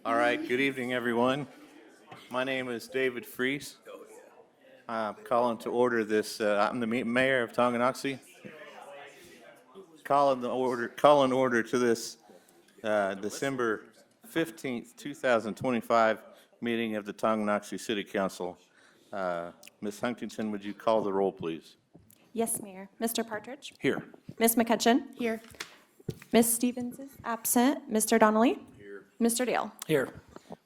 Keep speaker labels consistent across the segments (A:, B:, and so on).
A: All right, good evening, everyone. My name is David Freese. I'm calling to order this, I'm the mayor of Tonganoxie. Calling order to this December 15th, 2025 meeting of the Tonganoxie City Council. Ms. Huntington, would you call the roll, please?
B: Yes, Mayor. Mr. Partridge?
A: Here.
B: Ms. McCutcheon?
C: Here.
B: Ms. Stevens is absent. Mr. Donnelly? Here. Mr. Dale?
D: Here.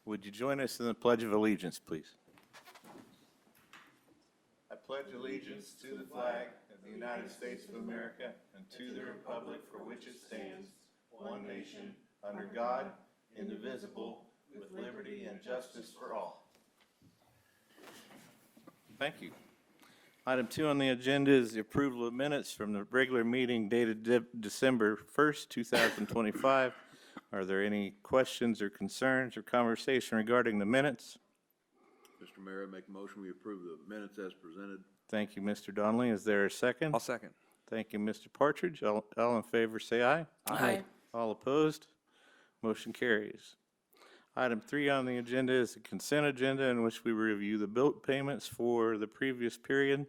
A: Would you join us in the Pledge of Allegiance, please? I pledge allegiance to the flag of the United States of America and to the republic for which it stands, one nation, under God, indivisible, with liberty and justice for all. Thank you. Item 2 on the agenda is the approval of minutes from the regular meeting dated December 1st, 2025. Are there any questions or concerns or conversation regarding the minutes?
E: Mr. Mayor, I make a motion we approve the minutes as presented.
A: Thank you, Mr. Donnelly. Is there a second?
D: I'll second.
A: Thank you, Mr. Partridge. All in favor, say aye.
D: Aye.
A: All opposed? Motion carries. Item 3 on the agenda is the consent agenda in which we review the bill payments for the previous period.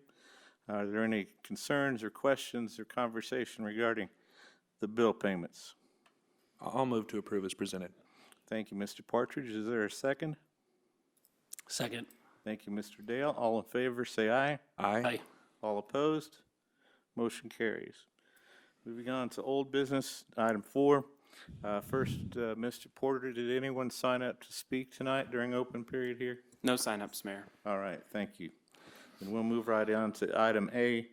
A: Are there any concerns or questions or conversation regarding the bill payments?
D: I'll move to approve as presented.
A: Thank you, Mr. Partridge. Is there a second?
F: Second.
A: Thank you, Mr. Dale. All in favor, say aye.
D: Aye.
A: All opposed? Motion carries. Moving on to old business, item 4. First, Mr. Porter, did anyone sign up to speak tonight during open period here?
F: No signups, Mayor.
A: All right, thank you. And we'll move right on to item A,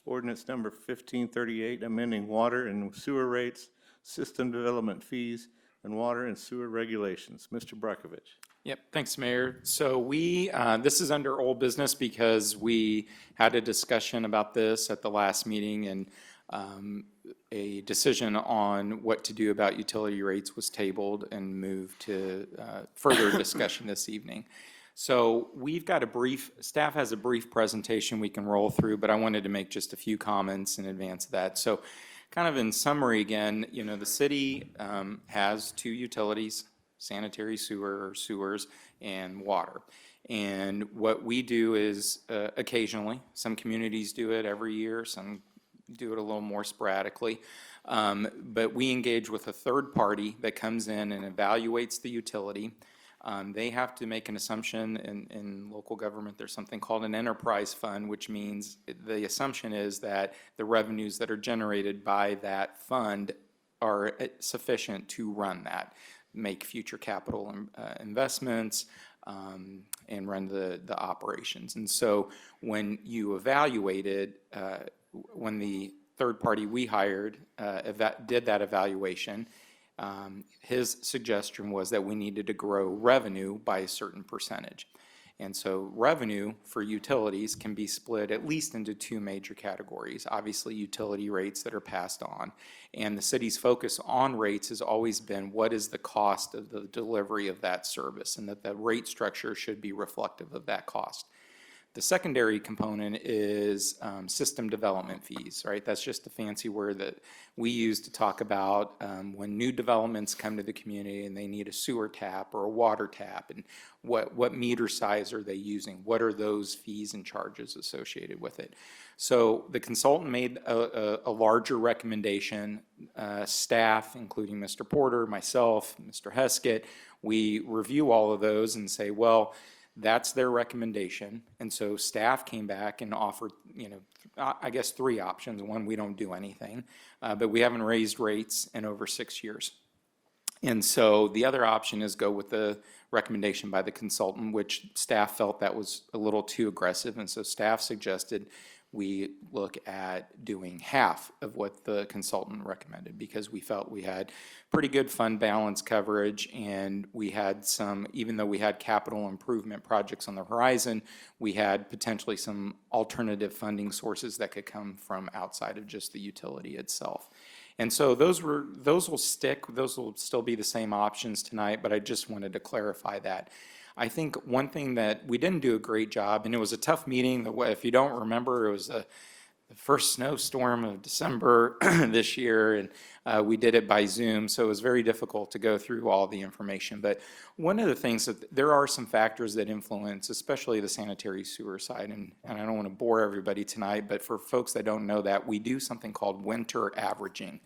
A: ordinance number 1538, amending water and sewer rates, system development fees, and water and sewer regulations. Mr. Brockovich.
G: Yep, thanks, Mayor. So this is under old business because we had a discussion about this at the last meeting, and a decision on what to do about utility rates was tabled and moved to further discussion this evening. So we've got staff has a brief presentation we can roll through, but I wanted to make just a few comments in advance of that. So kind of in summary again, the city has 2 utilities, sanitary sewers, and water. And what we do is occasionally, some communities do it every year, some do it a little more sporadically, but we engage with a third party that comes in and evaluates the utility. They have to make an assumption. In local government, there's something called an enterprise fund, which means the assumption is that the revenues that are generated by that fund are sufficient to run that, make future capital investments, and run the operations. And so when you evaluate it, when the third party we hired did that evaluation, his suggestion was that we needed to grow revenue by a certain percentage. And so revenue for utilities can be split at least into 2 major categories. Obviously, utility rates that are passed on. And the city's focus on rates has always been what is the cost of the delivery of that service, and that the rate structure should be reflective of that cost. The secondary component is system development fees, right? That's just a fancy word that we use to talk about when new developments come to the community and they need a sewer tap or a water tap, and what meter size are they using? What are those fees and charges associated with it? So the consultant made a larger recommendation. Staff, including Mr. Porter, myself, Mr. Heskett, we review all of those and say, well, that's their recommendation. And so staff came back and offered, I guess 3 options. One, we don't do anything, but we haven't raised rates in over 6 years. And so the other option is go with the recommendation by the consultant, which staff felt that was a little too aggressive. And so staff suggested we look at doing half of what the consultant recommended, because we felt we had pretty good fund balance coverage, and we had some, even though we had capital improvement projects on the horizon, we had potentially some alternative funding sources that could come from outside of just the utility itself. And so those will stick, those will still be the same options tonight, but I just wanted to clarify that. I think one thing that we didn't do a great job, and it was a tough meeting, if you don't remember, it was first snowstorm of December this year, and we did it by Zoom, so it was very difficult to go through all the information. But one of the things that there are some factors that influence, especially the sanitary sewer side, and I don't want to bore everybody tonight, but for folks that don't know that, we do something called winter averaging,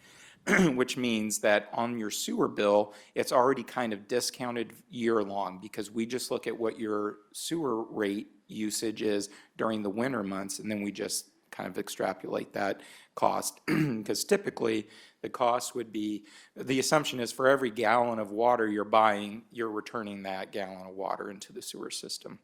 G: which means that on your sewer bill, it's already kind of discounted year long because we just look at what your sewer rate usage is during the winter months, and then we just kind of extrapolate that cost. Because typically the cost would be, the assumption is for every gallon of water you're buying, you're returning that gallon of water into the sewer system.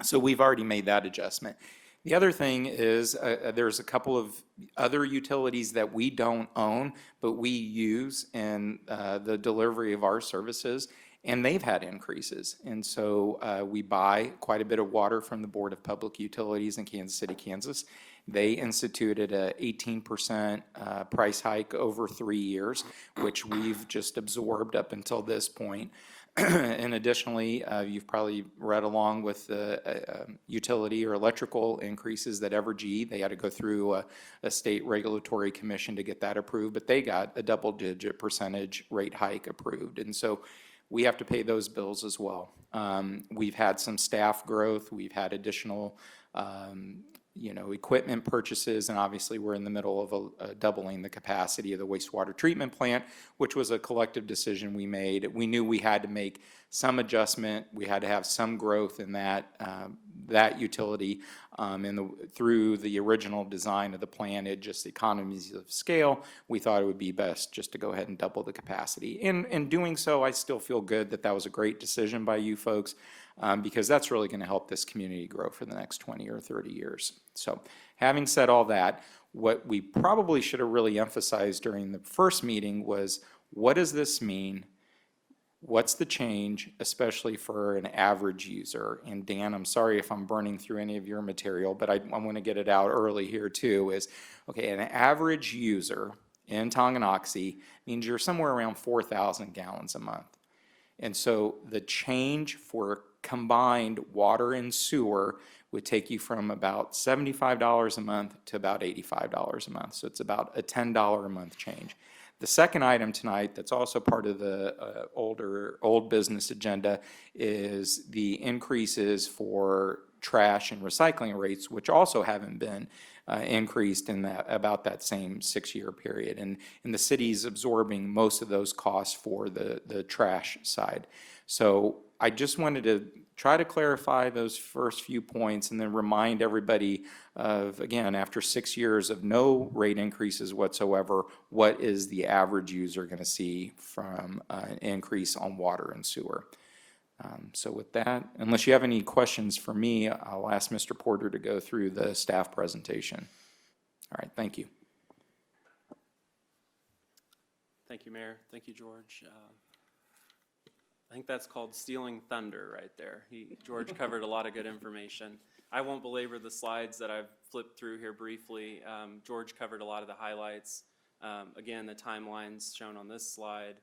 G: So we've already made that adjustment. The other thing is there's a couple of other utilities that we don't own, but we use in the delivery of our services, and they've had increases. And so we buy quite a bit of water from the Board of Public Utilities in Kansas City, Kansas. They instituted a 18% price hike over 3 years, which we've just absorbed up until this point. And additionally, you've probably read along with the utility or electrical increases that Evergy, they had to go through a state regulatory commission to get that approved, but they got a double-digit percentage rate hike approved. And so we have to pay those bills as well. We've had some staff growth. We've had additional equipment purchases, and obviously we're in the middle of doubling the capacity of the wastewater treatment plant, which was a collective decision we made. We knew we had to make some adjustment. We had to have some growth in that utility, through the original design of the plant, it just economies of scale. We thought it would be best just to go ahead and double the capacity. In doing so, I still feel good that that was a great decision by you folks. Because that's really going to help this community grow for the next 20 or 30 years. So having said all that, what we probably should have really emphasized during the first meeting was, what does this mean? What's the change, especially for an average user? And Dan, I'm sorry if I'm burning through any of your material, but I want to get it out early here too, is, okay, an average user in Tonganoxie means you're somewhere around 4,000 gallons a month. And so the change for combined water and sewer would take you from about $75 a month to about $85 a month. So it's about a $10 a month change. The second item tonight that's also part of the old business agenda is the increases for trash and recycling rates, which also haven't been increased in about that same 6-year period. And the city's absorbing most of those costs for the trash side. So I just wanted to try to clarify those first few points and then remind everybody of, again, after 6 years of no rate increases whatsoever, what is the average user going to see from an increase on water and sewer? So with that, unless you have any questions for me, I'll ask Mr. Porter to go through the staff presentation. All right, thank you.
F: Thank you, Mayor. Thank you, George. I think that's called stealing thunder right there. George covered a lot of good information. I won't belabor the slides that I've flipped through here briefly. George covered a lot of the highlights. Again, the timelines shown on this slide,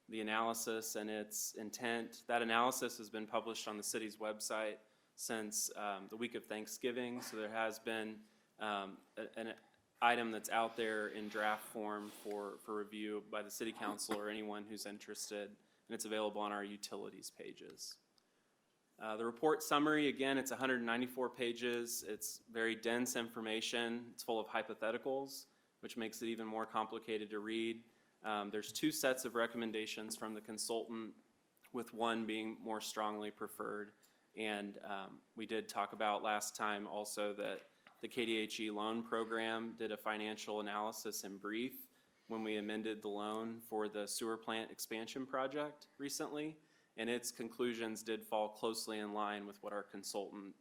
F: the analysis and its intent. That analysis has been published on the city's website since the week of Thanksgiving, so there has been an item that's out there in draft form for review by the city council or anyone who's interested, and it's available on our utilities pages. The report summary, again, it's 194 pages. It's very dense information. It's full of hypotheticals, which makes it even more complicated to read. There's 2 sets of recommendations from the consultant, with one being more strongly preferred. And we did talk about last time also that the KDHE loan program did a financial analysis in brief when we amended the loan for the sewer plant expansion project recently, and its conclusions did fall closely in line with what our consultant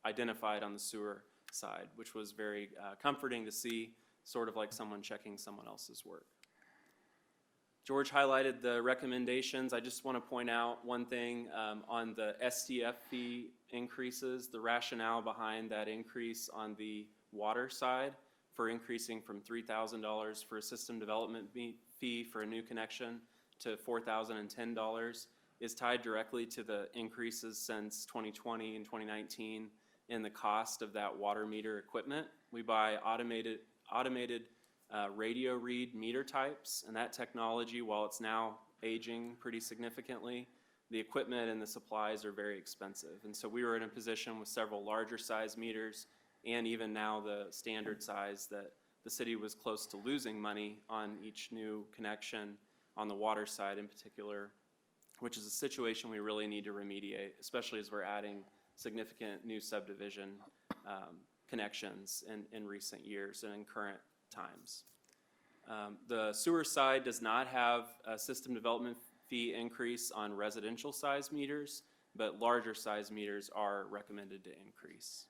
F: identified on the sewer side, which was very comforting to see, sort of like someone checking someone else's work. George highlighted the recommendations. I just want to point out one thing on the STF fee increases, the rationale behind that increase on the water side for increasing from $3,000 for a system development fee for a new connection to $4,010 is tied directly to the increases since 2020 and 2019 in the cost of that water meter equipment. We buy automated radio read meter types, and that technology, while it's now aging pretty significantly, the equipment and the supplies are very expensive. And so we were in a position with several larger size meters and even now the standard size that the city was close to losing money on each new connection on the water side in particular, which is a situation we really need to remediate, especially as we're adding significant new subdivision connections in recent years and in current times. The sewer side does not have a system development fee increase on residential size meters, but larger size meters are recommended to increase.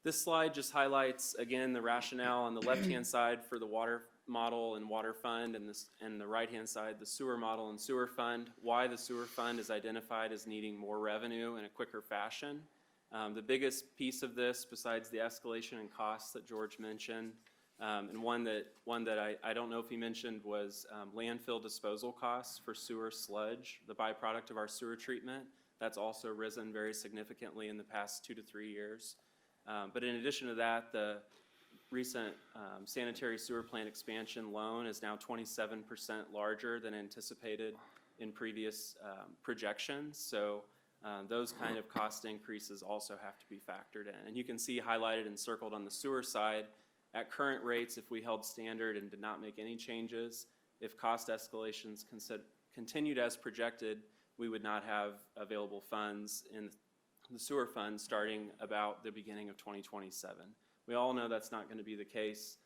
F: This slide just highlights, again, the rationale on the left-hand side for the water model and water fund, and the right-hand side, the sewer model and sewer fund, why the sewer fund is identified as needing more revenue in a quicker fashion. The biggest piece of this, besides the escalation in costs that George mentioned, and one that I don't know if he mentioned, was landfill disposal costs for sewer sludge, the byproduct of our sewer treatment. That's also risen very significantly in the past 2 to 3 years. But in addition to that, the recent sanitary sewer plant expansion loan is now 27% larger than anticipated in previous projections. So those kind of cost increases also have to be factored in. And you can see highlighted and circled on the sewer side, at current rates, if we held standard and did not make any changes, if cost escalations continued as projected, we would not have available funds in the sewer fund starting about the beginning of 2027. We all know that's not going to be the case.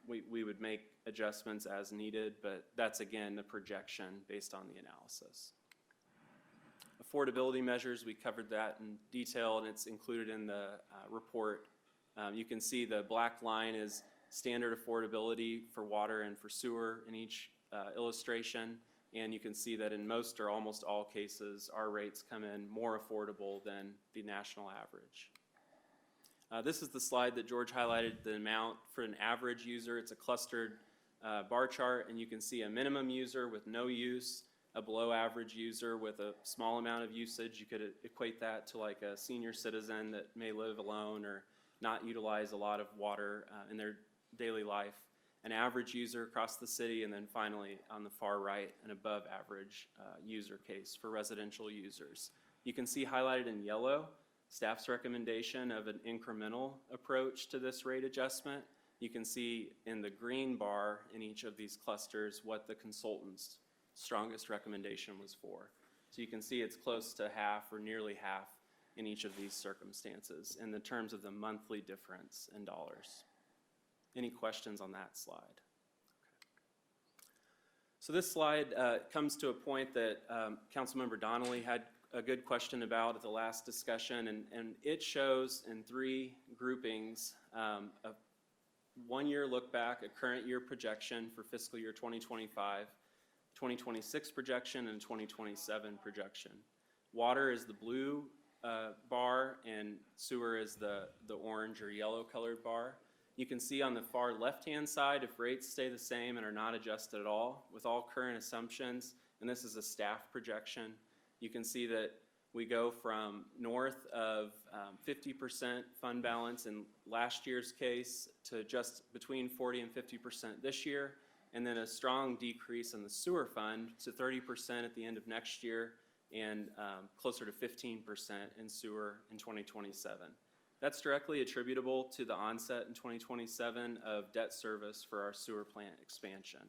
F: We would make adjustments as needed, but that's, again, the projection based on the analysis. Affordability measures, we covered that in detail, and it's included in the report. You can see the black line is standard affordability for water and for sewer in each illustration, and you can see that in most or almost all cases, our rates come in more affordable than the national average. This is the slide that George highlighted, the amount for an average user. It's a clustered bar chart, and you can see a minimum user with no use, a below average user with a small amount of usage. You could equate that to like a senior citizen that may live alone or not utilize a lot of water in their daily life, an average user across the city, and then finally on the far right, an above average user case for residential users. You can see highlighted in yellow staff's recommendation of an incremental approach to this rate adjustment. You can see in the green bar in each of these clusters what the consultant's strongest recommendation was for. So you can see it's close to half or nearly half in each of these circumstances in the terms of the monthly difference in dollars. Any questions on that slide? Okay. So this slide comes to a point that Councilmember Donnelly had a good question about at the last discussion, and it shows in 3 groupings a 1-year look back, a current year projection for fiscal year 2025, 2026 projection, and 2027 projection. Water is the blue bar, and sewer is the orange or yellow colored bar. You can see on the far left-hand side, if rates stay the same and are not adjusted at all, with all current assumptions, and this is a staff projection, you can see that we go from north of 50% fund balance in last year's case to just between 40 and 50% this year, and then a strong decrease in the sewer fund to 30% at the end of next year, and closer to 15% in sewer in 2027. That's directly attributable to the onset in 2027 of debt service for our sewer plant expansion.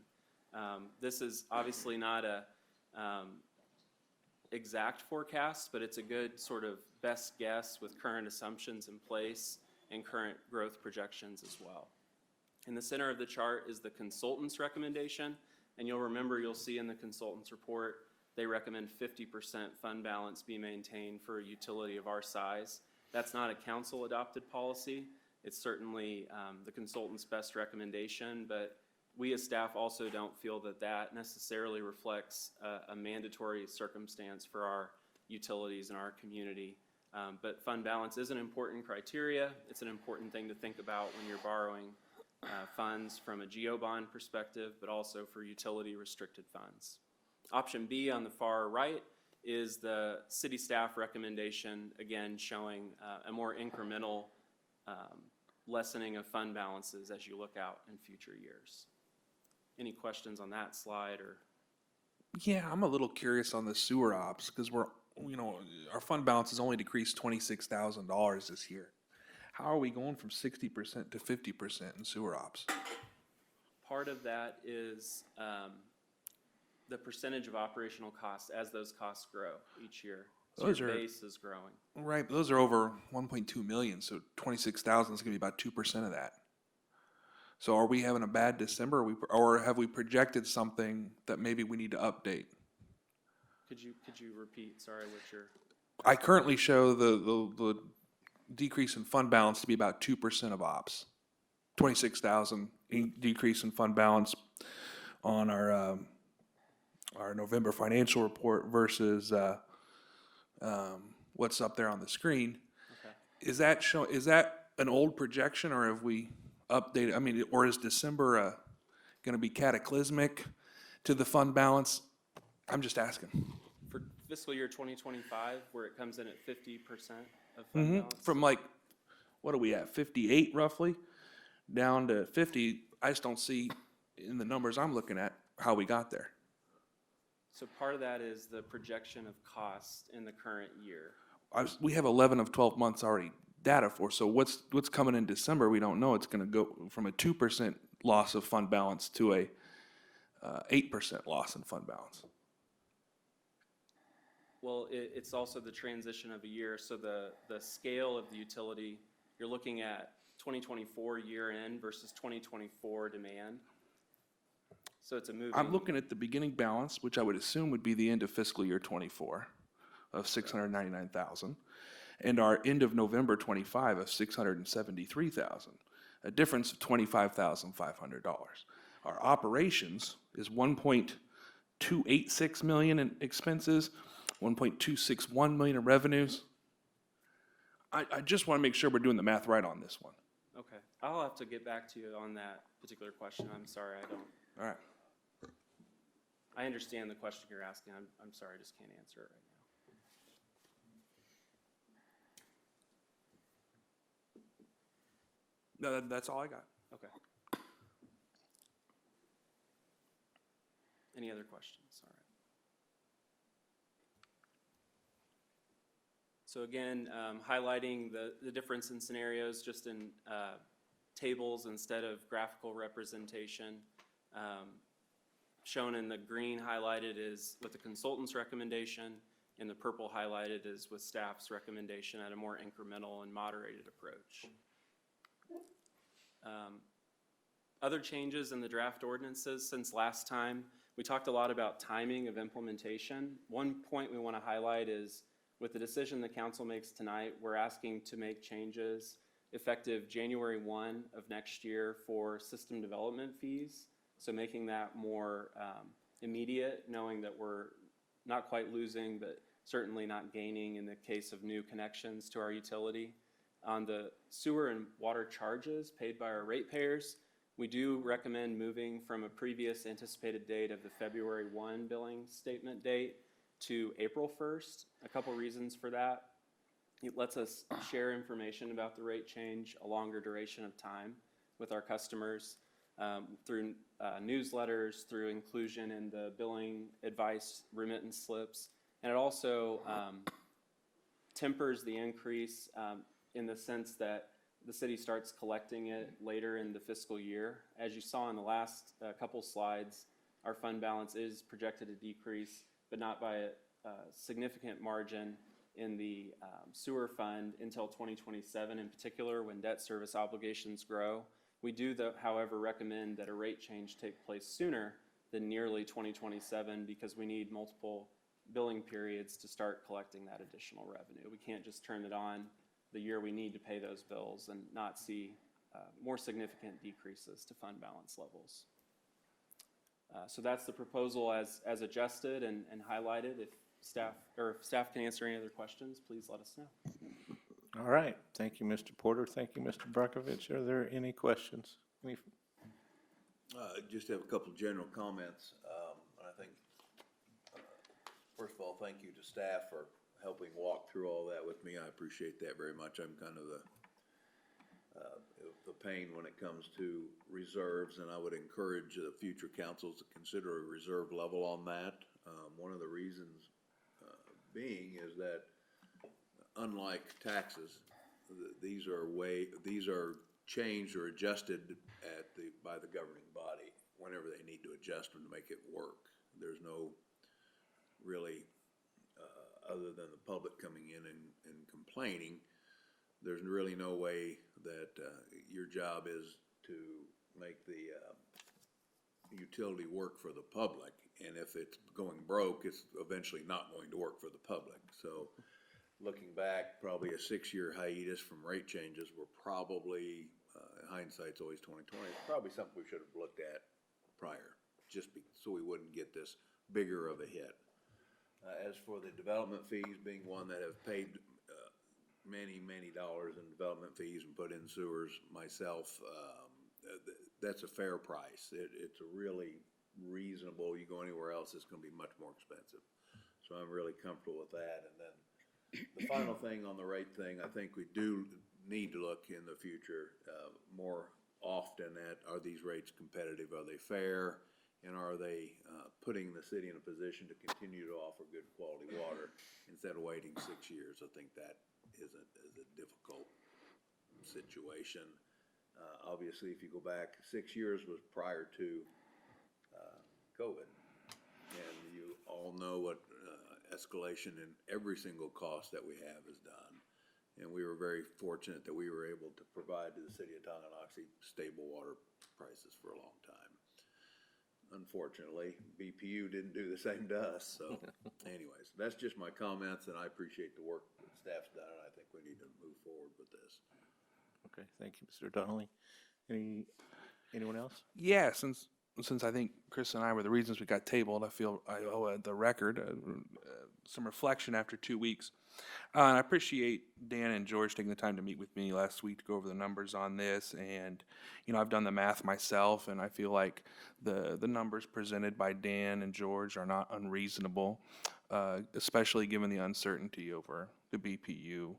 F: This is obviously not a exact forecast, but it's a good sort of best guess with current assumptions in place and current growth projections as well. In the center of the chart is the consultant's recommendation, and you'll see in the consultant's report they recommend 50% fund balance be maintained for a utility of our size. That's not a council-adopted policy. It's certainly the consultant's best recommendation, but we as staff also don't feel that that necessarily reflects a mandatory circumstance for our utilities and our community. But fund balance is an important criteria. It's an important thing to think about when you're borrowing funds from a GEO-bond perspective, but also for utility restricted funds. Option B on the far right is the city staff recommendation, again, showing a more incremental lessening of fund balances as you look out in future years. Any questions on that slide or?
D: Yeah, I'm a little curious on the sewer ops, because our fund balance has only decreased $26,000 this year. How are we going from 60% to 50% in sewer ops?
F: Part of that is the percentage of operational costs as those costs grow each year. So
D: Those
F: your
D: are-
F: base is growing.
D: Right, but those are over 1.2 million, so 26,000 is gonna be about 2% of that. So are we having a bad December, or have we projected something that maybe we need to update?
F: Could you repeat, sorry, what your,
D: I currently show the decrease in fund balance to be about 2% of ops. 26,000 decrease in fund balance on our November financial report versus what's up there on the screen.
F: okay.
D: Is that an old projection, or have we updated? I mean, or is December going to be cataclysmic to the fund balance? I'm just asking.
F: For fiscal year 2025, where it comes in at 50% of fund balance?
D: From like, what are we at, 58 roughly, down to 50, I just don't see in the numbers I'm looking at how we got there.
F: So part of that is the projection of cost in the current year.
D: We have 11 of 12 months already data for, so what's coming in December, we don't know. It's gonna go from a 2% loss of fund balance to a 8% loss in fund balance.
F: Well, it's also the transition of a year, so the scale of the utility, you're looking at 2024 year end versus 2024 demand. So it's a moving.
D: I'm looking at the beginning balance, which I would assume would be the end of fiscal year 24 of 699,000, and our end of November 25 of 673,000, a difference of $25,500. Our operations is 1.286 million in expenses, 1.261 million in revenues. I just want to make sure we're doing the math right on this one.
F: Okay, I'll have to get back to you on that particular question. I'm sorry, I don't.
D: All right.
F: I understand the question you're asking. I'm sorry, I just can't answer it right now.
D: No, that's all I got.
F: Okay. Any other questions? All right. So again, highlighting the difference in scenarios just in tables instead of graphical representation. Shown in the green highlighted is with the consultant's recommendation, and the purple highlighted is with staff's recommendation at a more incremental and moderated approach. Other changes in the draft ordinances since last time, we talked a lot about timing of implementation. One point we want to highlight is with the decision the council makes tonight, we're asking to make changes effective January 1 of next year for system development fees. So making that more immediate, knowing that we're not quite losing, but certainly not gaining in the case of new connections to our utility. On the sewer and water charges paid by our ratepayers, we do recommend moving from a previous anticipated date of the February 1 billing statement date to April 1st. A couple reasons for that. It lets us share information about the rate change a longer duration of time with our customers through newsletters, through inclusion in the billing advice remittance slips. And it also tempers the increase in the sense that the city starts collecting it later in the fiscal year. As you saw in the last couple slides, our fund balance is projected to decrease, but not by a significant margin in the sewer fund until 2027 in particular, when debt service obligations grow. We do, however, recommend that a rate change take place sooner than nearly 2027 because we need multiple billing periods to start collecting that additional revenue. We can't just turn it on the year we need to pay those bills and not see more significant decreases to fund balance levels. So that's the proposal as adjusted and highlighted. If staff can answer any other questions, please let us know.
A: All right, thank you, Mr. Porter. Thank you, Mr. Brockovich. Are there any questions?
E: Just have a couple general comments. I think First of all, thank you to staff for helping walk through all that with me. I appreciate that very much. I'm kind of the pain when it comes to reserves, and I would encourage the future councils to consider a reserve level on that. One of the reasons being is that unlike taxes, these are changed or adjusted by the governing body whenever they need to adjust them to make it work. There's no really, other than the public coming in and complaining, there's really no way that your job is to make the utility work for the public. And if it's going broke, it's eventually not going to work for the public. So looking back, probably a 6-year hiatus from rate changes were probably, hindsight's always 20/20, it's probably something we should have looked at prior, so we wouldn't get this bigger of a hit. As for the development fees, being one that have paid many dollars in development fees and put in sewers myself, that's a fair price. It's a really reasonable. You go anywhere else, it's going to be much more expensive. So I'm really comfortable with that. And then the final thing on the rate thing, I think we do need to look in the future more often at, are these rates competitive? Are they fair? And are they putting the city in a position to continue to offer good quality water instead of waiting 6 years? I think that is a difficult situation. Obviously, if you go back, 6 years was prior to COVID. And you all know what escalation in every single cost that we have is done. And we were very fortunate that we were able to provide to the city of Tonganoxie stable water prices for a long time. Unfortunately, BPU didn't do the same to us. So anyways, that's just my comments, and I appreciate the work that staff's done, and I think we need to move forward with this.
A: Okay, thank you, Mr. Donnelly. Anyone else?
D: Yeah, since I think Chris and I were the reasons we got tabled, I feel I owe the record some reflection after 2 weeks. And I appreciate Dan and George taking the time to meet with me last week to go over the numbers on this. And, you know, I've done the math myself, and I feel like the numbers presented by Dan and George are not unreasonable, especially given the uncertainty over the BPU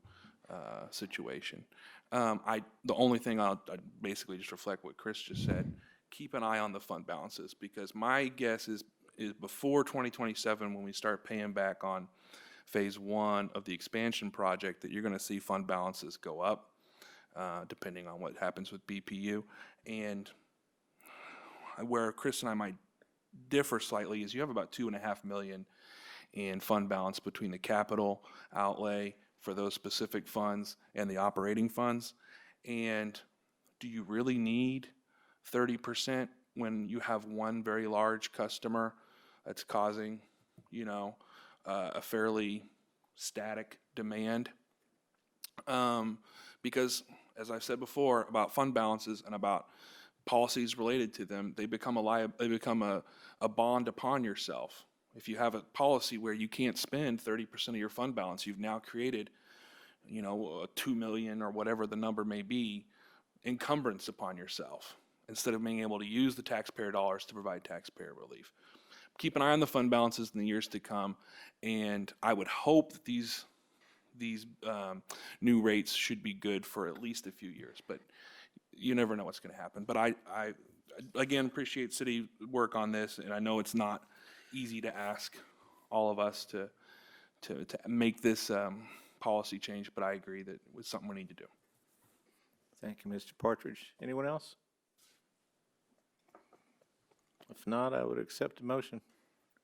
D: situation. The only thing I'd basically just reflect what Chris just said. Keep an eye on the fund balances, because my guess is before 2027, when we start paying back on phase 1 of the expansion project, that you're going to see fund balances go up, depending on what happens with BPU. And where Chris and I might differ slightly is you have about $2.5 million in fund balance between the capital outlay for those specific funds and the operating funds. And do you really need 30% when you have one very large customer that's causing, you know, a fairly static demand? Because as I've said before about fund balances and about policies related to them, they become a bond upon yourself. If you have a policy where you can't spend 30% of your fund balance, you've now created, you know, $2 million or whatever the number may be, encumbrance upon yourself, instead of being able to use the taxpayer dollars to provide taxpayer relief. Keep an eye on the fund balances in the years to come, and I would hope that these new rates should be good for at least a few years, but you never know what's going to happen. But I again appreciate city work on this, and I know it's not easy to ask all of us to make this policy change, but I agree that it's something we need to do.
A: Thank you, Mr. Partridge. Anyone else? If not, I would accept the motion.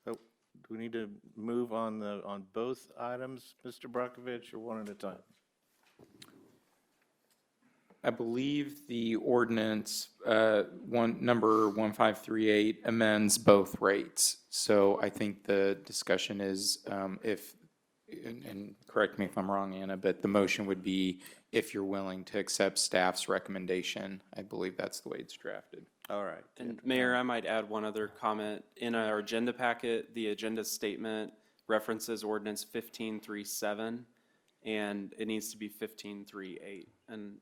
A: Oh, do we need to move on both items, Mr. Brockovich, or one at a time?
G: I believe the ordinance, number 1538 amends both rates. So I think the discussion is and correct me if I'm wrong, Anna, but the motion would be if you're willing to accept staff's recommendation. I believe that's the way it's drafted.
A: All right.
F: And Mayor, I might add one other comment. In our agenda packet, the agenda statement references ordinance 1537, and it needs to be 1538. And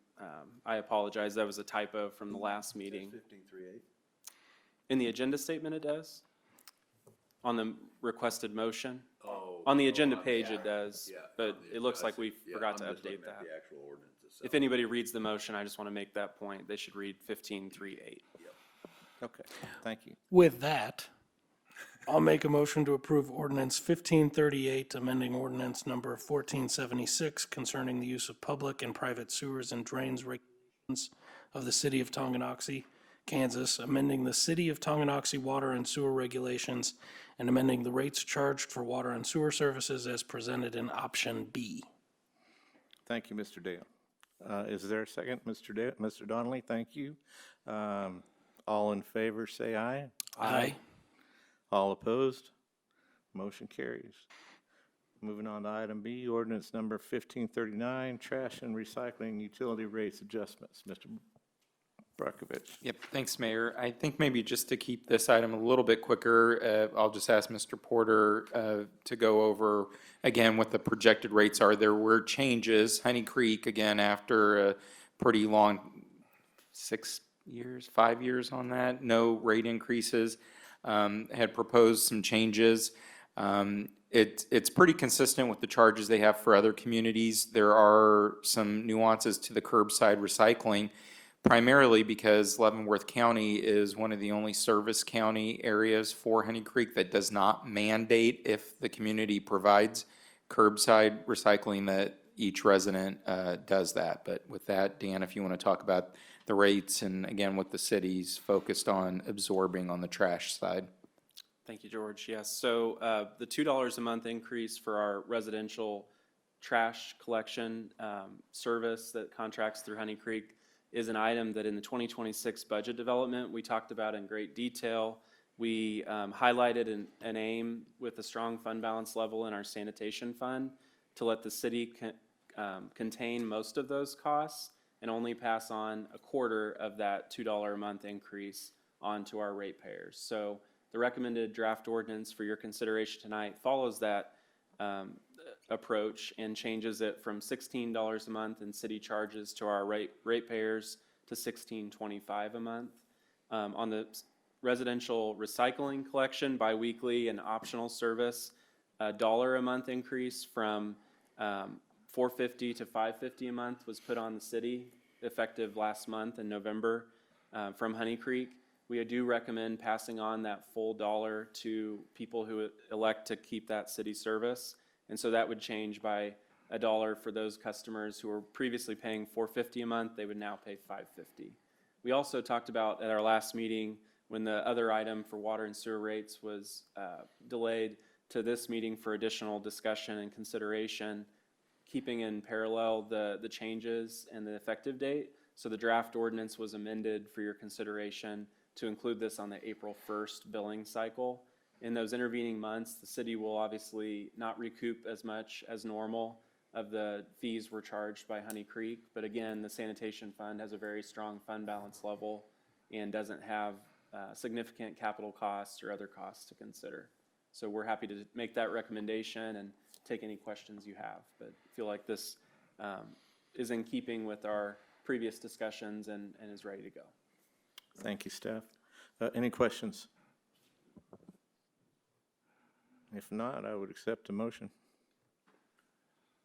F: I apologize, that was a typo from the last meeting.
E: 1538.
F: In the agenda statement it does? On the requested motion?
E: Oh,
F: On the agenda
E: on
F: page it does,
E: Yeah,
F: but
E: on the-
F: it looks
E: I
F: like
E: see.
F: we
E: Yeah,
F: forgot to
E: I'm just
F: update
E: looking at
F: that.
E: the actual ordinance itself.
F: If anybody reads the motion, I just want to make that point. They should read 1538.
A: Okay, thank you.
C: With that, I'll make a motion to approve ordinance 1538, amending ordinance number 1476 concerning the use of public and private sewers and drains regulations of the city of Tonganoxie, Kansas, amending the city of Tonganoxie water and sewer regulations, and amending the rates charged for water and sewer services as presented in option B.
A: Thank you, Mr. Dale. Is there a second, Mr. Donnelly? Thank you. All in favor, say aye.
C: Aye.
A: All opposed? Motion carries. Moving on to item B, ordinance number 1539, trash and recycling utility rates adjustments. Mr. Brockovich.
G: Yep, thanks, Mayor. I think maybe just to keep this item a little bit quicker, I'll just ask Mr. Porter to go over again what the projected rates are. There were changes. Honey Creek, again, after a pretty long 6 years, 5 years on that, no rate increases, had proposed some changes. It's pretty consistent with the charges they have for other communities. There are some nuances to the curbside recycling, primarily because Leavenworth County is one of the only service county areas for Honey Creek that does not mandate, if the community provides curbside recycling, that each resident does that. But with that, Dan, if you want to talk about the rates and again what the city's focused on absorbing on the trash side.
F: Thank you, George. Yes, so the $2 a month increase for our residential trash collection service that contracts through Honey Creek is an item that in the 2026 budget development, we talked about in great detail. We highlighted an aim with a strong fund balance level in our sanitation fund to let the city contain most of those costs and only pass on a quarter of that $2 a month increase onto our ratepayers. So the recommended draft ordinance for your consideration tonight follows that approach and changes it from $16 a month in city charges to our ratepayers to $16.25 a month. On the residential recycling collection, biweekly and optional service, $1 a month increase from $4.50 to $5.50 a month was put on the city effective last month in November from Honey Creek. We do recommend passing on that full dollar to people who elect to keep that city service. And so that would change by $1 for those customers who were previously paying $4.50 a month. They would now pay $5.50. We also talked about at our last meeting when the other item for water and sewer rates was delayed to this meeting for additional discussion and consideration, keeping in parallel the changes and the effective date. So the draft ordinance was amended for your consideration to include this on the April 1st billing cycle. In those intervening months, the city will obviously not recoup as much as normal of the fees were charged by Honey Creek. But again, the sanitation fund has a very strong fund balance level and doesn't have significant capital costs or other costs to consider. So we're happy to make that recommendation and take any questions you have. But I feel like this is in keeping with our previous discussions and is ready to go.
A: Thank you, staff. Any questions? If not, I would accept a motion.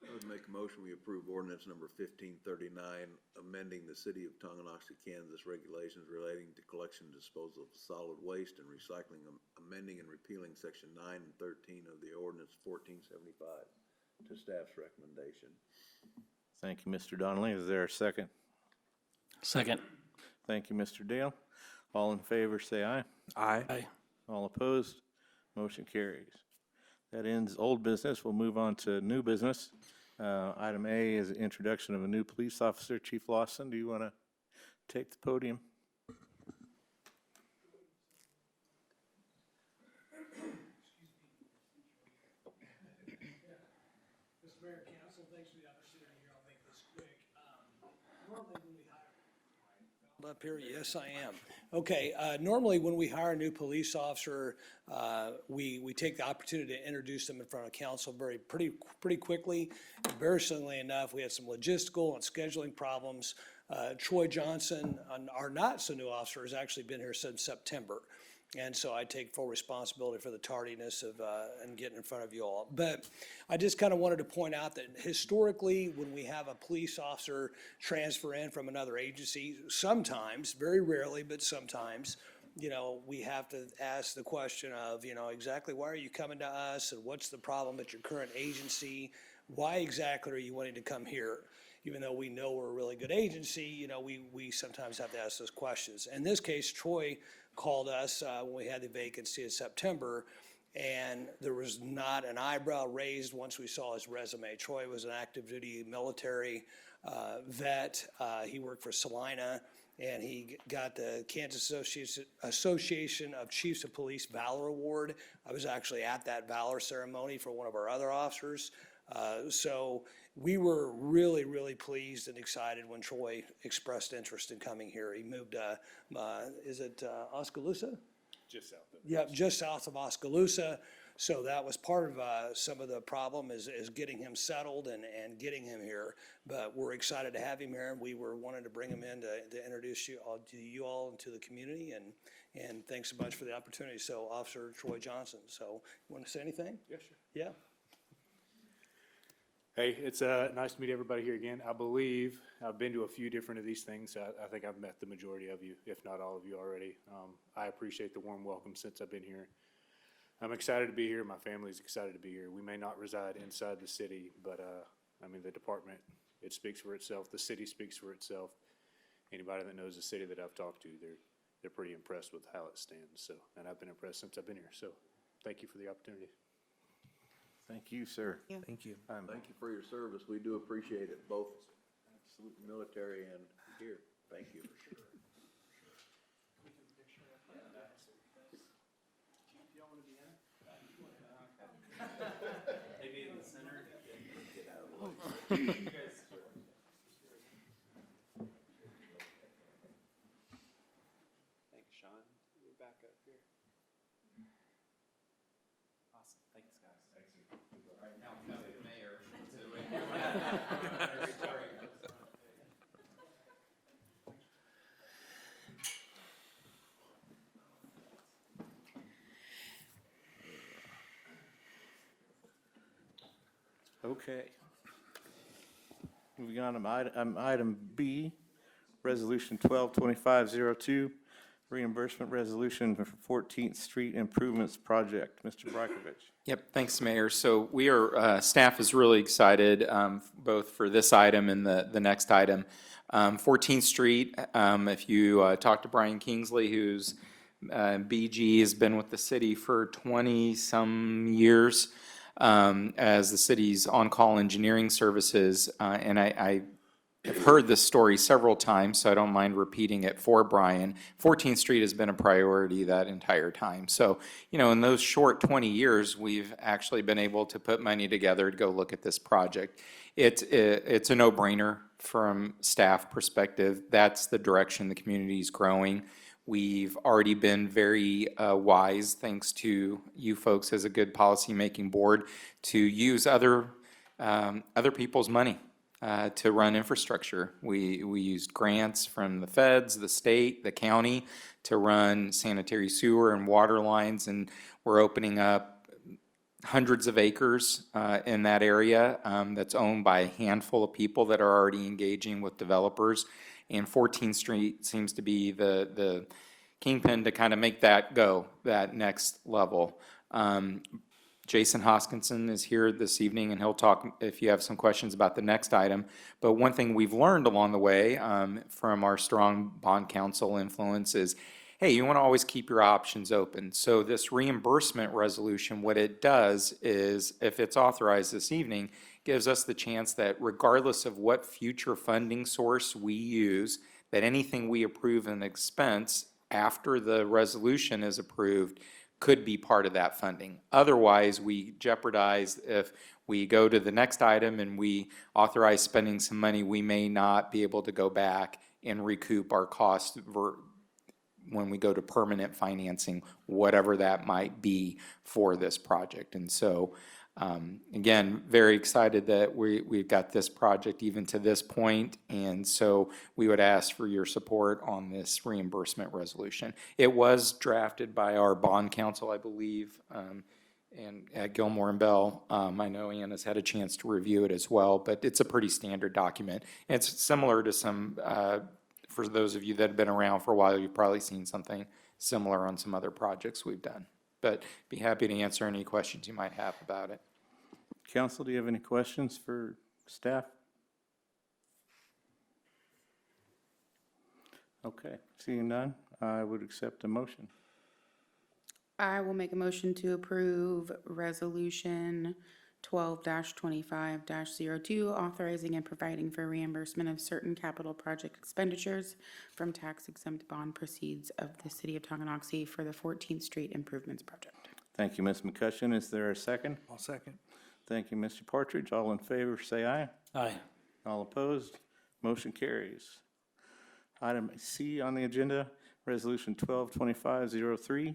E: I would make a motion, we approve ordinance number 1539, amending the city of Tonganoxie, Kansas regulations relating to collection and disposal of solid waste and recycling, amending and repealing section 9 and 13 of the ordinance 1475 to staff's recommendation.
A: Thank you, Mr. Donnelly. Is there a second?
C: Second.
A: Thank you, Mr. Dale. All in favor, say aye.
D: Aye.
C: Aye.
A: All opposed? Motion carries. That ends old business. We'll move on to new business. Item A is the introduction of a new police officer. Chief Lawson, do you want to take the podium?
H: Mr. Mayor, Council, thanks for the opportunity here. I'll make this quick. Normally when we hire, up here, yes, I am. Okay, normally when we hire a new police officer, we take the opportunity to introduce them in front of council pretty quickly. Embarrassingly enough, we had some logistical and scheduling problems. Troy Johnson, our not so new officer, has actually been here since September. And so I take full responsibility for the tardiness of, and getting in front of you all. But I just kind of wanted to point out that historically, when we have a police officer transfer in from another agency, sometimes, very rarely, but sometimes, we have to ask the question of, exactly why are you coming to us, and what's the problem at your current agency? Why exactly are you wanting to come here? Even though we know we're a really good agency, we sometimes have to ask those questions. In this case, Troy called us when we had the vacancy in September, and there was not an eyebrow raised once we saw his resume. Troy was an active duty military vet. He worked for Salina, and he got the Kansas Association of Chiefs of Police Valor Award. I was actually at that Valor ceremony for one of our other officers. So we were really, really pleased and excited when Troy expressed interest in coming here. He moved, is it Oskaloosa?
I: Just south of it.
H: Yep, just south of Oskaloosa. So that was part of some of the problem is getting him settled and getting him here. But we're excited to have him here, and we were wanting to bring him in to introduce you all and to the community. And thanks a bunch for the opportunity. So Officer Troy Johnson. So you want to say anything?
I: Yeah, sure.
H: Yeah.
I: Hey, it's nice to meet everybody here again. I believe I've been to a few different of these things. I think I've met the majority of you, if not all of you already. I appreciate the warm welcome since I've been here. I'm excited to be here. My family's excited to be here. We may not reside inside the city, but the department, it speaks for itself. The city speaks for itself. Anybody that knows the city that I've talked to, they're pretty impressed with how it stands. So, and I've been impressed since I've been here. So, thank you for the opportunity.
A: Thank you, sir.
C: Thank you.
E: Thank you for your service. We do appreciate it, both military and here. Thank you.
F: Maybe in the center. Thanks, Sean. You're back up here. Awesome. Thanks, guys.
A: Okay. Moving on to item B, Resolution 122502, reimbursement resolution for 14th Street Improvements Project. Mr. Brajkovic.
G: Yep, thanks, Mayor. So we are, staff is really excited, both for this item and the next item. 14th Street, if you talk to Brian Kingsley, who's BG, has been with the city for 20-some years as the city's on-call engineering services, and I have heard this story several times, so I don't mind repeating it for Brian. 14th Street has been a priority that entire time. So, in those short 20 years, we've actually been able to put money together to go look at this project. It's a no-brainer from staff perspective. That's the direction the community's growing. We've already been very wise, thanks to you folks as a good policy-making board, to use other people's money to run infrastructure. We used grants from the feds, the state, the county to run sanitary sewer and water lines, and we're opening up hundreds of acres in that area that's owned by a handful of people that are already engaging with developers. And 14th Street seems to be the kingpin to kind of make that go, that next level. Jason Hoskinson is here this evening, and he'll talk if you have some questions about the next item. But one thing we've learned along the way from our strong bond council influence is, hey, you want to always keep your options open. So this reimbursement resolution, what it does is, if it's authorized this evening, gives us the chance that regardless of what future funding source we use, that anything we approve in expense after the resolution is approved could be part of that funding. Otherwise, we jeopardize, if we go to the next item and we authorize spending some money, we may not be able to go back and recoup our costs when we go to permanent financing, whatever that might be for this project. And so Again, very excited that we've got this project even to this point, and so we would ask for your support on this reimbursement resolution. It was drafted by our bond counsel, I believe, and at Gilmore and Bell. I know Anna's had a chance to review it as well, but it's a pretty standard document. It's similar to some, for those of you that have been around for a while, you've probably seen something similar on some other projects we've done. But be happy to answer any questions you might have about it.
A: Council, do you have any questions for staff? Okay, seeing none, I would accept a motion.
J: I will make a motion to approve Resolution 12-25-02, authorizing and providing for reimbursement of certain capital project expenditures from tax-exempt bond proceeds of the City of Tonganoxie for the 14th Street Improvements Project.
A: Thank you, Ms. McCutcheon. Is there a second?
H: I'll second.
A: Thank you, Mr. Partridge. All in favor, say aye.
C: Aye.
A: All opposed? Motion carries. Item C on the agenda, Resolution 122503.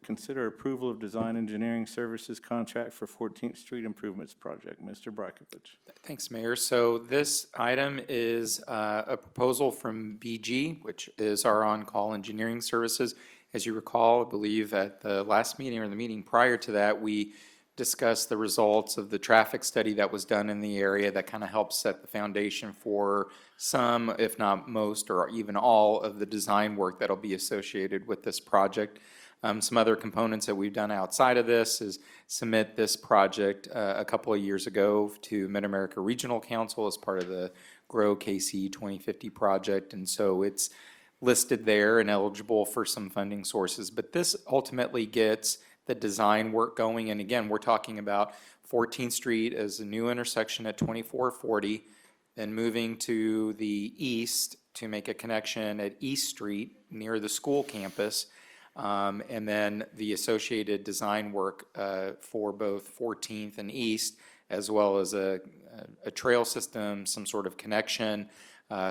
A: Consider approval of design engineering services contract for 14th Street Improvements Project. Mr. Brajkovic.
G: Thanks, Mayor. So this item is a proposal from BG, which is our on-call engineering services. As you recall, I believe at the last meeting or the meeting prior to that, we discussed the results of the traffic study that was done in the area that kind of helps set the foundation for some, if not most, or even all of the design work that'll be associated with this project. Some other components that we've done outside of this is submit this project a couple of years ago to Mid-America Regional Council as part of the Grow KC 2050 project, and so it's listed there and eligible for some funding sources. But this ultimately gets the design work going, and again, we're talking about 14th Street as a new intersection at 2440, then moving to the east to make a connection at East Street near the school campus, and then the associated design work for both 14th and East, as well as a trail system, some sort of connection,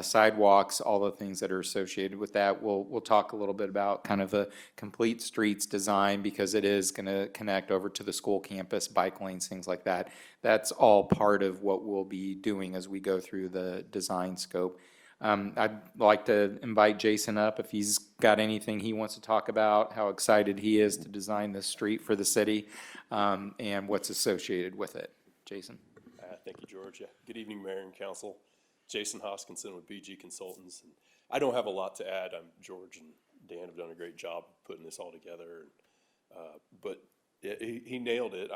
G: sidewalks, all the things that are associated with that. We'll talk a little bit about kind of a complete streets design because it is going to connect over to the school campus, bike lanes, things like that. That's all part of what we'll be doing as we go through the design scope. I'd like to invite Jason up if he's got anything he wants to talk about, how excited he is to design this street for the city, and what's associated with it. Jason.
K: Thank you, George. Yeah. Good evening, Mayor and Council. Jason Hoskinson with BG Consultants. And I don't have a lot to add. George and Dan have done a great job putting this all together. But he nailed it.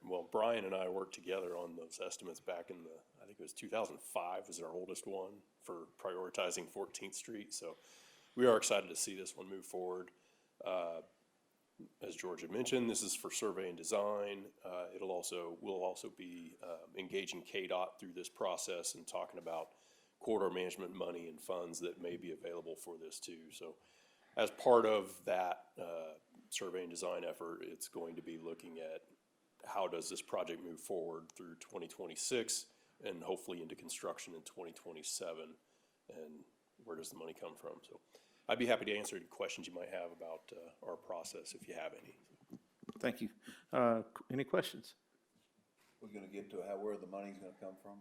K: Well, Brian and I worked together on those estimates back in I think it was 2005 was our oldest one for prioritizing 14th Street. So we are excited to see this one move forward. As George had mentioned, this is for survey and design. We'll also be engaging KDOT through this process and talking about corridor management money and funds that may be available for this too. So as part of that survey and design effort, it's going to be looking at how does this project move forward through 2026 and hopefully into construction in 2027, and where does the money come from? So I'd be happy to answer any questions you might have about our process if you have any.
A: Thank you. Any questions?
E: We're gonna get to where the money's gonna come from?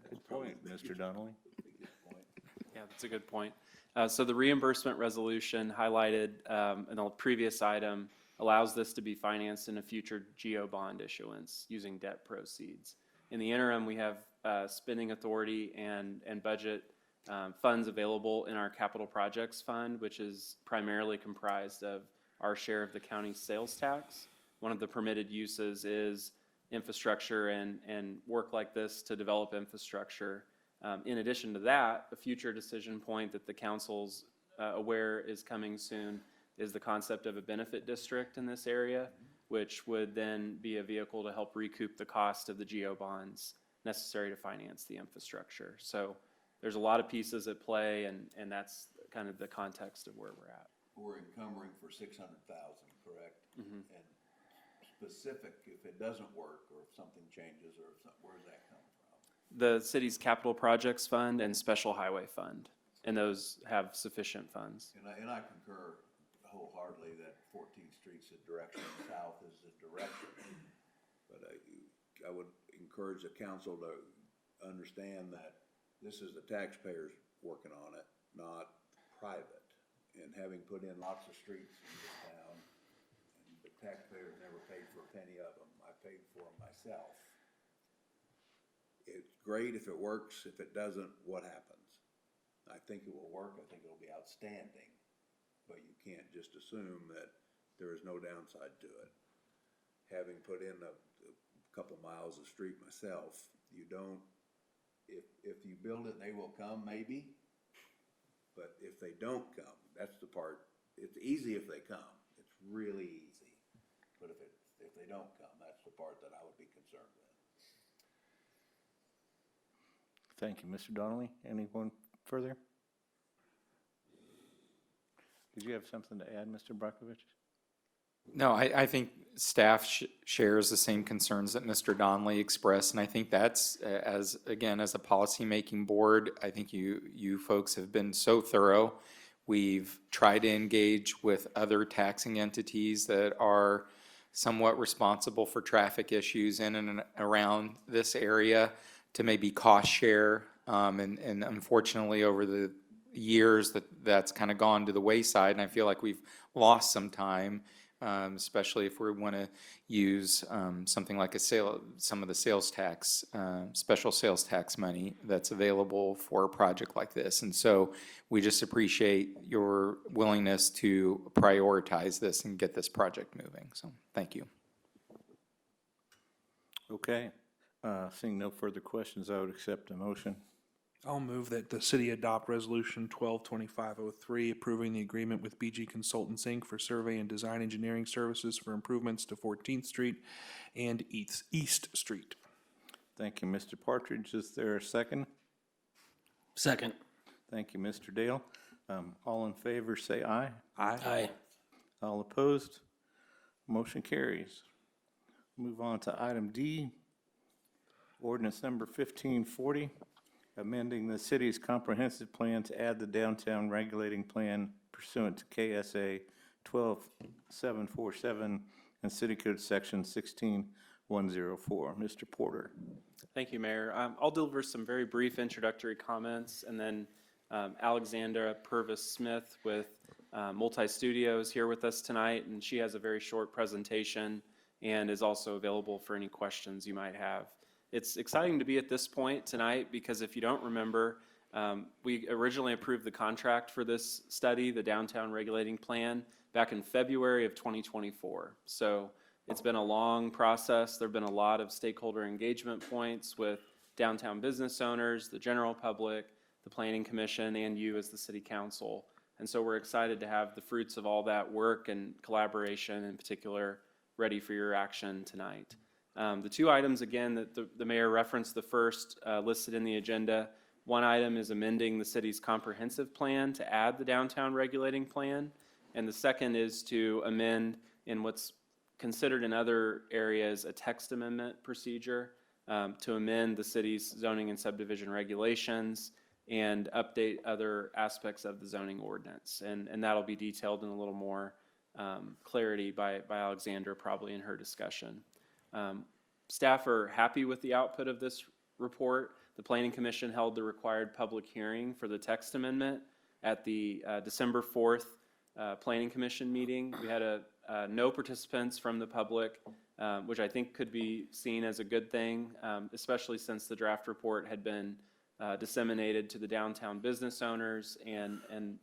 A: Good point, Mr. Donnelly.
F: Yeah, that's a good point. So the reimbursement resolution highlighted in the previous item allows this to be financed in a future GO bond issuance using debt proceeds. In the interim, we have spending authority and budget funds available in our capital projects fund, which is primarily comprised of our share of the county's sales tax. One of the permitted uses is infrastructure and work like this to develop infrastructure. In addition to that, a future decision point that the council's aware is coming soon is the concept of a benefit district in this area, which would then be a vehicle to help recoup the cost of the GO bonds necessary to finance the infrastructure. So there's a lot of pieces at play, and that's kind of the context of where we're at.
E: We're encumbering for 600,000, correct? Mm-hmm. And specific, if it doesn't work, or if something changes, or if where does that come from?
F: The city's capital projects fund and special highway fund, and those have sufficient funds.
E: And I concur wholeheartedly that 14th Street's the direction, south is the direction. But I would encourage the council to understand that this is the taxpayers working on it, not private. And having put in lots of streets in this town, and the taxpayers never paid for a penny of them. I paid for them myself. It's great if it works. If it doesn't, what happens? I think it will work. I think it'll be outstanding. But you can't just assume that there is no downside to it. Having put in a couple miles of street myself, you don't, if you build it, they will come, maybe. But if they don't come, that's the part, it's easy if they come. It's really easy. But if they don't come, that's the part that I would be concerned with.
A: Thank you, Mr. Donnelly. Anyone further? Did you have something to add, Mr. Brockovich?
G: No, I think staff shares the same concerns that Mr. Donnelly expressed, and I think that's, as a policymaking board, I think you folks have been so thorough. We've tried to engage with other taxing entities that are somewhat responsible for traffic issues in and around this area to maybe cost share, and unfortunately over the years that's kind of gone to the wayside, and I feel like we've lost some time. Especially if we want to use something like some of the sales tax, special sales tax money that's available for a project like this. And so we just appreciate your willingness to prioritize this and get this project moving. So thank you.
A: Okay. Seeing no further questions, I would accept a motion.
D: I'll move that the city adopt Resolution 122503, approving the agreement with BG Consultants, Inc. for survey and design engineering services for improvements to 14th Street and East Street.
A: Thank you, Mr. Partridge. Is there a second?
C: Second.
A: Thank you, Mr. Dale. All in favor, say aye.
C: Aye.
A: All opposed? Motion carries. Move on to item D, ordinance number 1540. Amending the city's comprehensive plan to add the downtown regulating plan pursuant to KSA 12747 and City Code Section 16104. Mr. Porter.
F: Thank you, Mayor. I'll deliver some very brief introductory comments, and then Alexandra Purvis-Smith with Multi-Studio is here with us tonight, and she has a very short presentation and is also available for any questions you might have. It's exciting to be at this point tonight because if you don't remember, we originally approved the contract for this study, the Downtown Regulating Plan, back in February of 2024. So it's been a long process. There have been a lot of stakeholder engagement points with downtown business owners, the general public, the Planning Commission, and you as the City Council. And so we're excited to have the fruits of all that work and collaboration in particular ready for your action tonight. The two items, again, that the mayor referenced, the first listed in the agenda. One item is amending the city's comprehensive plan to add the downtown regulating plan. And the second is to amend in what's considered in other areas a text amendment procedure to amend the city's zoning and subdivision regulations and update other aspects of the zoning ordinance. And that'll be detailed in a little more clarity by Alexandra probably in her discussion. Staff are happy with the output of this report. The Planning Commission held the required public hearing for the text amendment at the December 4th Planning Commission meeting. We had no participants from the public, which I think could be seen as a good thing, especially since the draft report had been disseminated to the downtown business owners and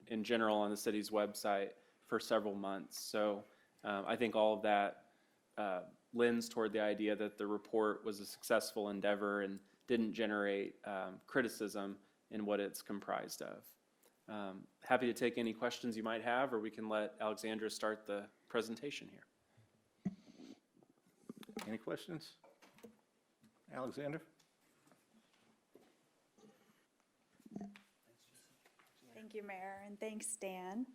F: in general on the city's website for several months. So I think all of that lends toward the idea that the report was a successful endeavor and didn't generate criticism in what it's comprised of. Happy to take any questions you might have, or we can let Alexandra start the presentation here.
A: Any questions? Alexander?
L: Thank you, Mayor, and thanks, Dan.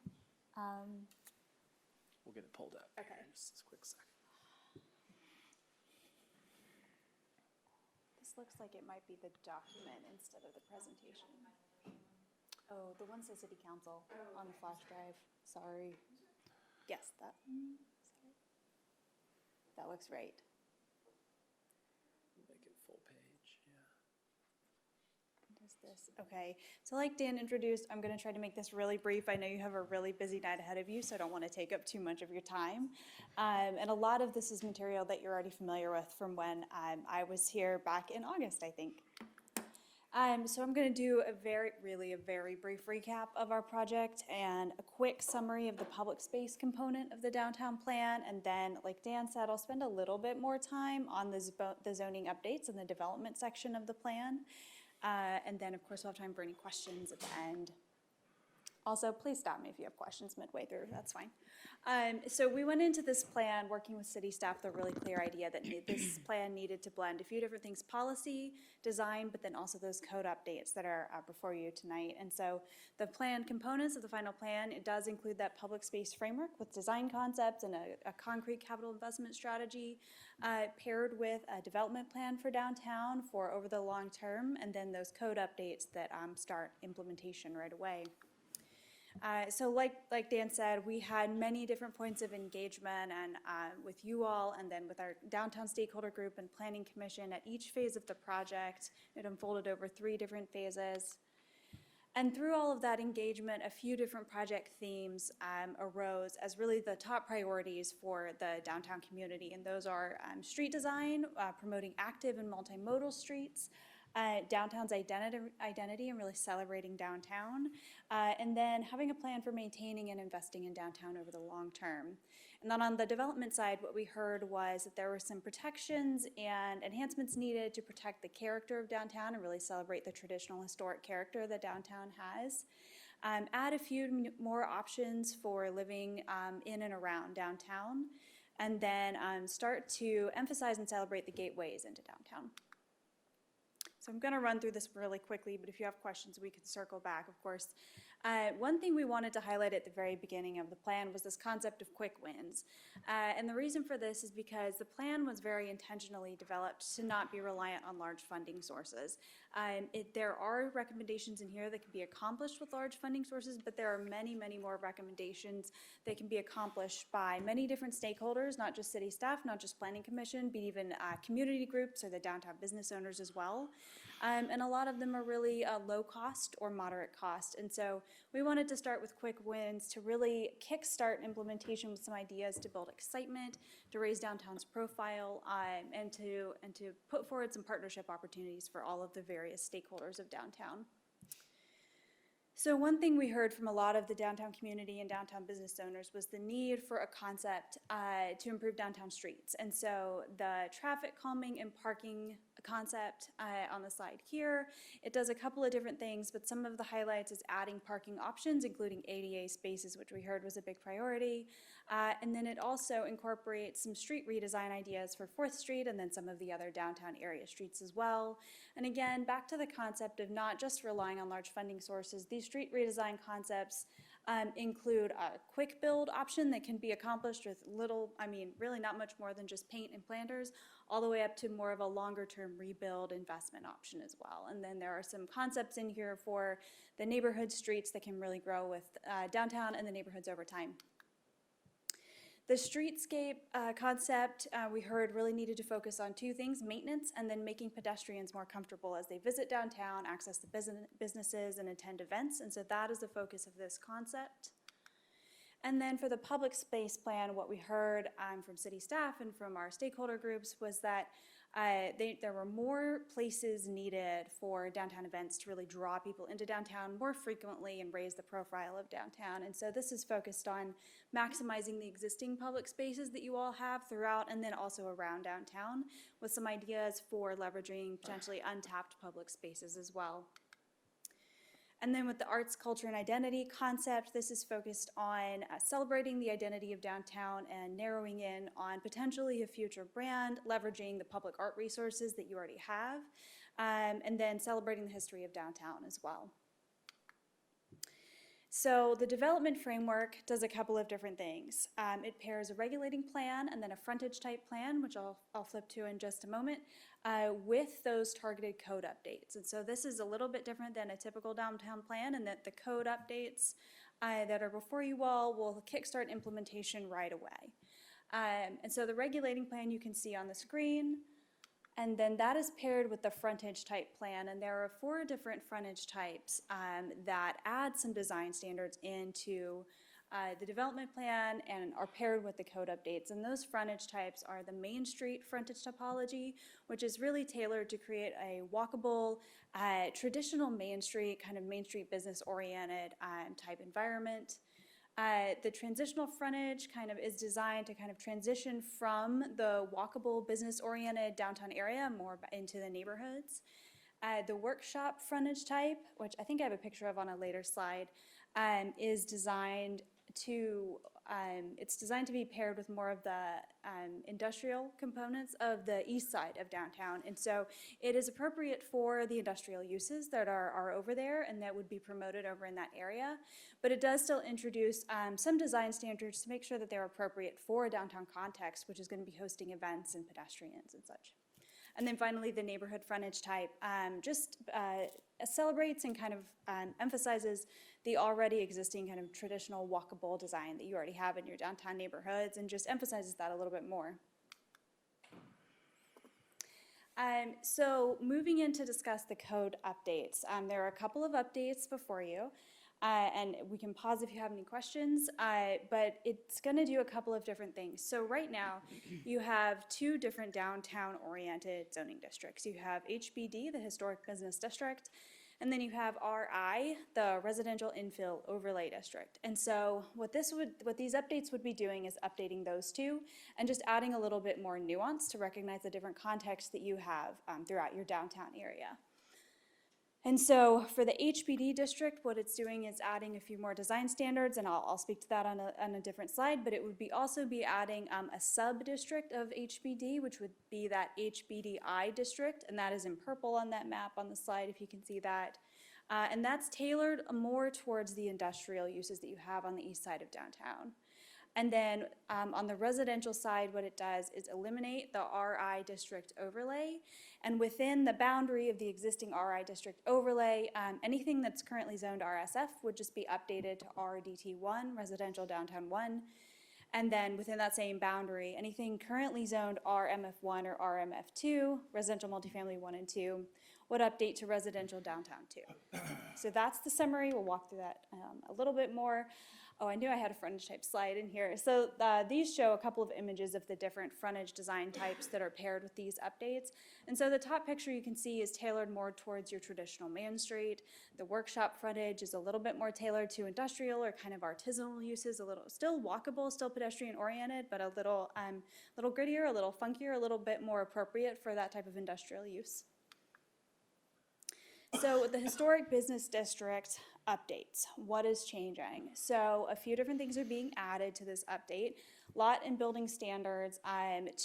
F: We'll get it pulled up.
L: Okay.
F: Just a quick second.
L: This looks like it might be the document instead of the presentation. Oh, the one says City Council on the flash drive. Sorry. Yes, that one. That looks right.
H: Make it full page, yeah.
L: Does this, okay. So like Dan introduced, I'm gonna try to make this really brief. I know you have a really busy night ahead of you, so I don't wanna take up too much of your time. And a lot of this is material that you're already familiar with from when I was here back in August, I think. So I'm going to do a very brief recap of our project and a quick summary of the public space component of the downtown plan. And then, like Dan said, I'll spend a little bit more time on the zoning updates and the development section of the plan. And then, of course, we'll have time for any questions at the end. Also, please stop me if you have questions midway through, that's fine. So we went into this plan working with city staff with a really clear idea that this plan needed to blend a few different things, policy, design, but then also those code updates that are before you tonight. And so the plan components of the final plan, it does include that public space framework with design concepts and a concrete capital investment strategy paired with a development plan for downtown for over the long term, and then those code updates that start implementation right away. So like Dan said, we had many different points of engagement and with you all and then with our downtown stakeholder group and planning commission at each phase of the project. It unfolded over 3 different phases. And through all of that engagement, a few different project themes arose as really the top priorities for the downtown community. And those are street design, promoting active and multimodal streets, downtown's identity and really celebrating downtown, and then having a plan for maintaining and investing in downtown over the long term. And then on the development side, what we heard was that there were some protections and enhancements needed to protect the character of downtown and really celebrate the traditional historic character that downtown has. Add a few more options for living in and around downtown, and then start to emphasize and celebrate the gateways into downtown. So I'm going to run through this really quickly, but if you have questions, we can circle back, of course. One thing we wanted to highlight at the very beginning of the plan was this concept of quick wins. And the reason for this is because the plan was very intentionally developed to not be reliant on large funding sources. There are recommendations in here that can be accomplished with large funding sources, but there are many, many more recommendations that can be accomplished by many different stakeholders, not just city staff, not just planning commission, but even community groups or the downtown business owners as well. And a lot of them are really low cost or moderate cost. And so we wanted to start with quick wins to really kickstart implementation with some ideas to build excitement, to raise downtown's profile, and to put forward some partnership opportunities for all of the various stakeholders of downtown. So one thing we heard from a lot of the downtown community and downtown business owners was the need for a concept to improve downtown streets. And so the traffic calming and parking concept on the slide here, it does a couple of different things, but some of the highlights is adding parking options, including ADA spaces, which we heard was a big priority. And then it also incorporates some street redesign ideas for 4th Street and then some of the other downtown area streets as well. And again, back to the concept of not just relying on large funding sources, these street redesign concepts include a quick build option that can be accomplished with really not much more than just paint and planters, all the way up to more of a longer term rebuild investment option as well. And then there are some concepts in here for the neighborhood streets that can really grow with downtown and the neighborhoods over time. The streetscape concept we heard really needed to focus on 2 things, maintenance and then making pedestrians more comfortable as they visit downtown, access the businesses and attend events. And so that is the focus of this concept. And then for the public space plan, what we heard from city staff and from our stakeholder groups was that there were more places needed for downtown events to really draw people into downtown more frequently and raise the profile of downtown. And so this is focused on maximizing the existing public spaces that you all have throughout and then also around downtown with some ideas for leveraging potentially untapped public spaces as well. And then with the arts, culture, and identity concept, this is focused on celebrating the identity of downtown and narrowing in on potentially a future brand, leveraging the public art resources that you already have, and then celebrating the history of downtown as well. So the development framework does a couple of different things. It pairs a regulating plan and then a frontage type plan, which I'll flip to in just a moment, with those targeted code updates. And so this is a little bit different than a typical downtown plan in that the code updates that are before you all will kickstart implementation right away. And so the regulating plan you can see on the screen, and then that is paired with the frontage type plan, and there are 4 different frontage types that add some design standards into the development plan and are paired with the code updates. And those frontage types are the Main Street frontage topology, which is really tailored to create a walkable, traditional Main Street, kind of Main Street business-oriented type environment. The transitional frontage kind of is designed to kind of transition from the walkable, business-oriented downtown area more into the neighborhoods. The workshop frontage type, which I think I have a picture of on a later slide, is designed to, it's designed to be paired with more of the industrial components of the east side of downtown. And so it is appropriate for the industrial uses that are over there and that would be promoted over in that area. But it does still introduce some design standards to make sure that they're appropriate for a downtown context, which is going to be hosting events and pedestrians and such. And then finally, the neighborhood frontage type just celebrates and kind of emphasizes the already existing kind of traditional walkable design that you already have in your downtown neighborhoods and just emphasizes that a little bit more. So moving in to discuss the code updates, there are a couple of updates before you. And we can pause if you have any questions, but it's going to do a couple of different things. So right now, you have 2 different downtown-oriented zoning districts. You have HBD, the Historic Business District, and then you have RI, the Residential Infill Overlay District. And so what these updates would be doing is updating those 2 and just adding a little bit more nuance to recognize the different contexts that you have throughout your downtown area. And so for the HBD district, what it's doing is adding a few more design standards, and I'll speak to that on a different slide, but it would also be adding a sub-district of HBD, which would be that HBDI district, and that is in purple on that map on the slide, if you can see that. And that's tailored more towards the industrial uses that you have on the east side of downtown. And then on the residential side, what it does is eliminate the RI district overlay. And within the boundary of the existing RI district overlay, anything that's currently zoned RSF would just be updated to RDT1, Residential Downtown 1. And then within that same boundary, anything currently zoned RMF1 or RMF2, Residential Multifamily 1 and 2, would update to Residential Downtown 2. So that's the summary. We'll walk through that a little bit more. Oh, I knew I had a frontage type slide in here. So these show a couple of images of the different frontage design types that are paired with these updates. And so the top picture you can see is tailored more towards your traditional Main Street. The workshop frontage is a little bit more tailored to industrial or kind of artisanal uses, a little still walkable, still pedestrian oriented, but a little grittier, a little funkier, a little bit more appropriate for that type of industrial use. So the Historic Business District updates, what is changing? So a few different things are being added to this update. Lot and building standards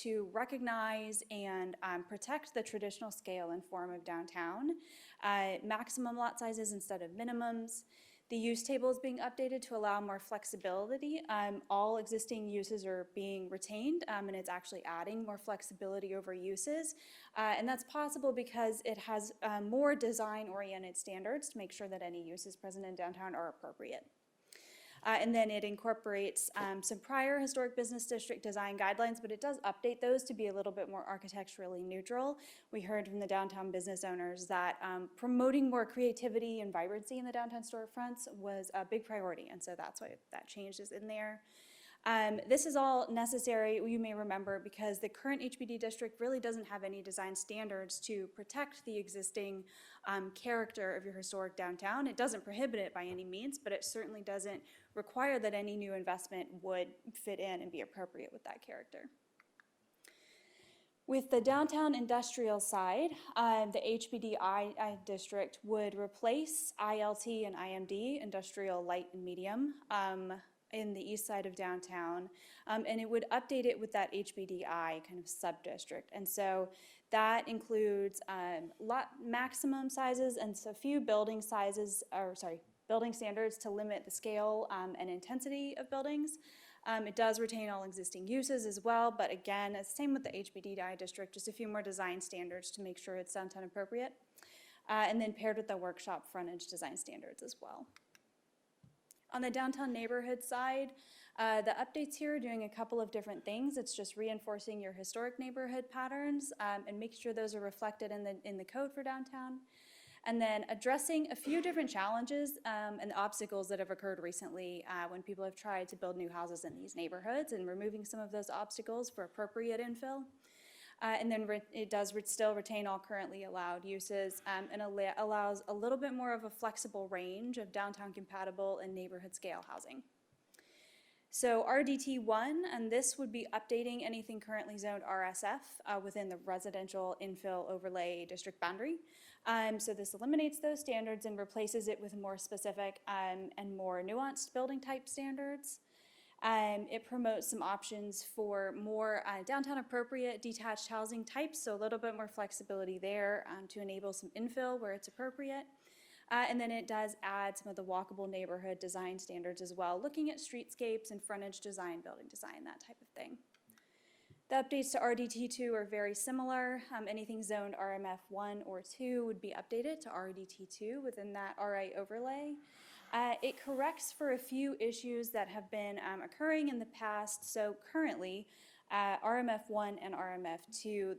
L: to recognize and protect the traditional scale and form of downtown. Maximum lot sizes instead of minimums. The use table is being updated to allow more flexibility. All existing uses are being retained, and it's actually adding more flexibility over uses. And that's possible because it has more design-oriented standards to make sure that any uses present in downtown are appropriate. And then it incorporates some prior Historic Business District design guidelines, but it does update those to be a little bit more architecturally neutral. We heard from the downtown business owners that promoting more creativity and vibrancy in the downtown storefronts was a big priority, and so that's why that change is in there. This is all necessary, you may remember, because the current HBD district really doesn't have any design standards to protect the existing character of your historic downtown. It doesn't prohibit it by any means, but it certainly doesn't require that any new investment would fit in and be appropriate with that character. With the downtown industrial side, the HBDI district would replace ILT and IMD, industrial light and medium, in the east side of downtown, and it would update it with that HBDI kind of sub-district. And so that includes lot maximum sizes and so few building sizes, building standards to limit the scale and intensity of buildings. It does retain all existing uses as well, but again, it's same with the HBDI district, just a few more design standards to make sure it's downtown appropriate. And then paired with the workshop frontage design standards as well. On the downtown neighborhood side, the updates here are doing a couple of different things. It's just reinforcing your historic neighborhood patterns and make sure those are reflected in the code for downtown. And then addressing a few different challenges and obstacles that have occurred recently when people have tried to build new houses in these neighborhoods, and removing some of those obstacles for appropriate infill. And then it does still retain all currently allowed uses and allows a little bit more of a flexible range of downtown compatible and neighborhood scale housing. So RDT1, and this would be updating anything currently zoned RSF within the residential infill overlay district boundary. So this eliminates those standards and replaces it with more specific and more nuanced building type standards. It promotes some options for more downtown appropriate detached housing types, so a little bit more flexibility there to enable some infill where it's appropriate. And then it does add some of the walkable neighborhood design standards as well, looking at streetscapes and frontage design, building design, that type of thing. The updates to RDT2 are very similar. Anything zoned RMF 1 or 2 would be updated to RDT2 within that RA overlay. It corrects for a few issues that have been occurring in the past. So currently, RMF1 and RMF2,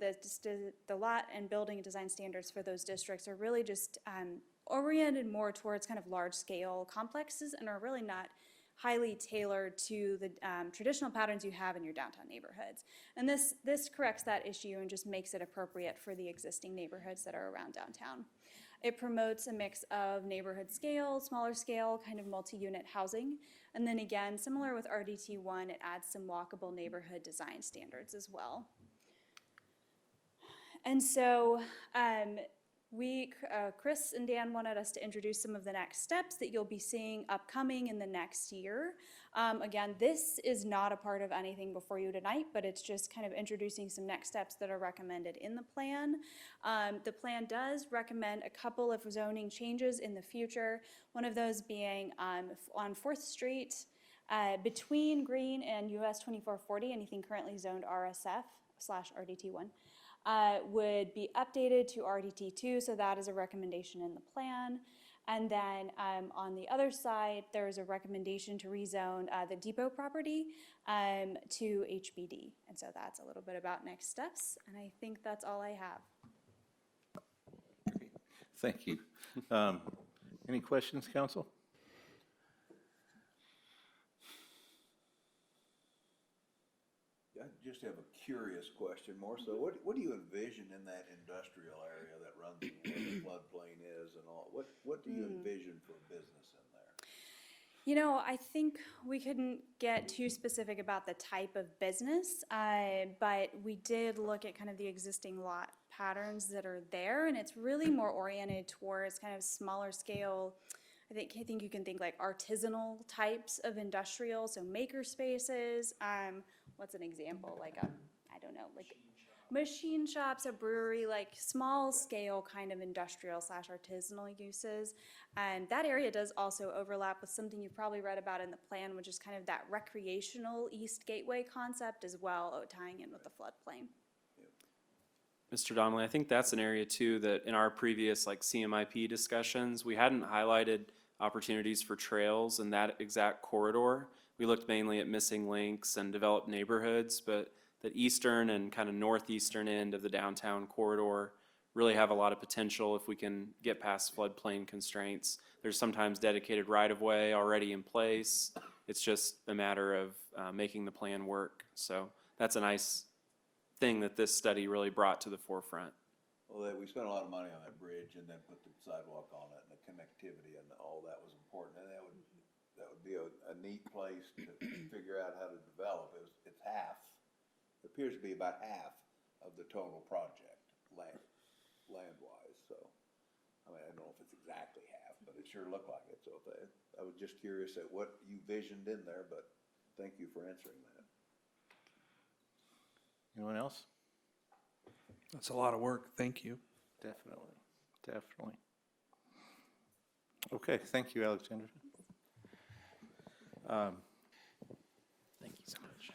L: the lot and building design standards for those districts are really just oriented more towards kind of large-scale complexes and are really not highly tailored to the traditional patterns you have in your downtown neighborhoods. And this corrects that issue and just makes it appropriate for the existing neighborhoods that are around downtown. It promotes a mix of neighborhood scale, smaller scale, kind of multi-unit housing. And then again, similar with RDT1, it adds some walkable neighborhood design standards as well. And so Chris and Dan wanted us to introduce some of the next steps that you'll be seeing upcoming in the next year. Again, this is not a part of anything before you tonight, but it's just kind of introducing some next steps that are recommended in the plan. The plan does recommend a couple of zoning changes in the future, one of those being on 4th Street between Green and US 2440, anything currently zoned RSF/RDT1. Would be updated to RDT2, so that is a recommendation in the plan. And then on the other side, there's a recommendation to rezone the depot property to HBD. And so that's a little bit about next steps, and I think that's all I have.
A: Thank you. Any questions, council?
E: I just have a curious question more so. What do you envision in that industrial area that runs where the floodplain is and all? What do you envision for business in there?
L: You know, I think we couldn't get too specific about the type of business, but we did look at kind of the existing lot patterns that are there, and it's really more oriented towards kind of smaller scale. I think you can think like artisanal types of industrial, so maker spaces. What's an example? Like I don't know, like machine shops, a brewery, like small scale kind of industrial/artisanal uses. And that area does also overlap with something you've probably read about in the plan, which is kind of that recreational East Gateway concept as well, tying in with the floodplain.
F: Mr. Donnelly, I think that's an area too that in our previous like CMIP discussions, we hadn't highlighted opportunities for trails in that exact corridor. We looked mainly at missing links and developed neighborhoods, but the eastern and kind of northeastern end of the downtown corridor really have a lot of potential if we can get past floodplain constraints. There's sometimes dedicated right-of-way already in place. It's just a matter of making the plan work. So that's a nice thing that this study really brought to the forefront.
E: Well, we spent a lot of money on that bridge and then put the sidewalk on it, and the connectivity and all that was important. And that would be a neat place to figure out how to develop. It's half, it appears to be about half of the total project land-wise. So, I mean, I don't know if it's exactly half, but it sure looked like it. So I was just curious at what you visioned in there, but thank you for answering that.
A: Anyone else?
D: That's a lot of work. Thank you.
A: Definitely. Okay, thank you, Alexander.
G: Thank you so much.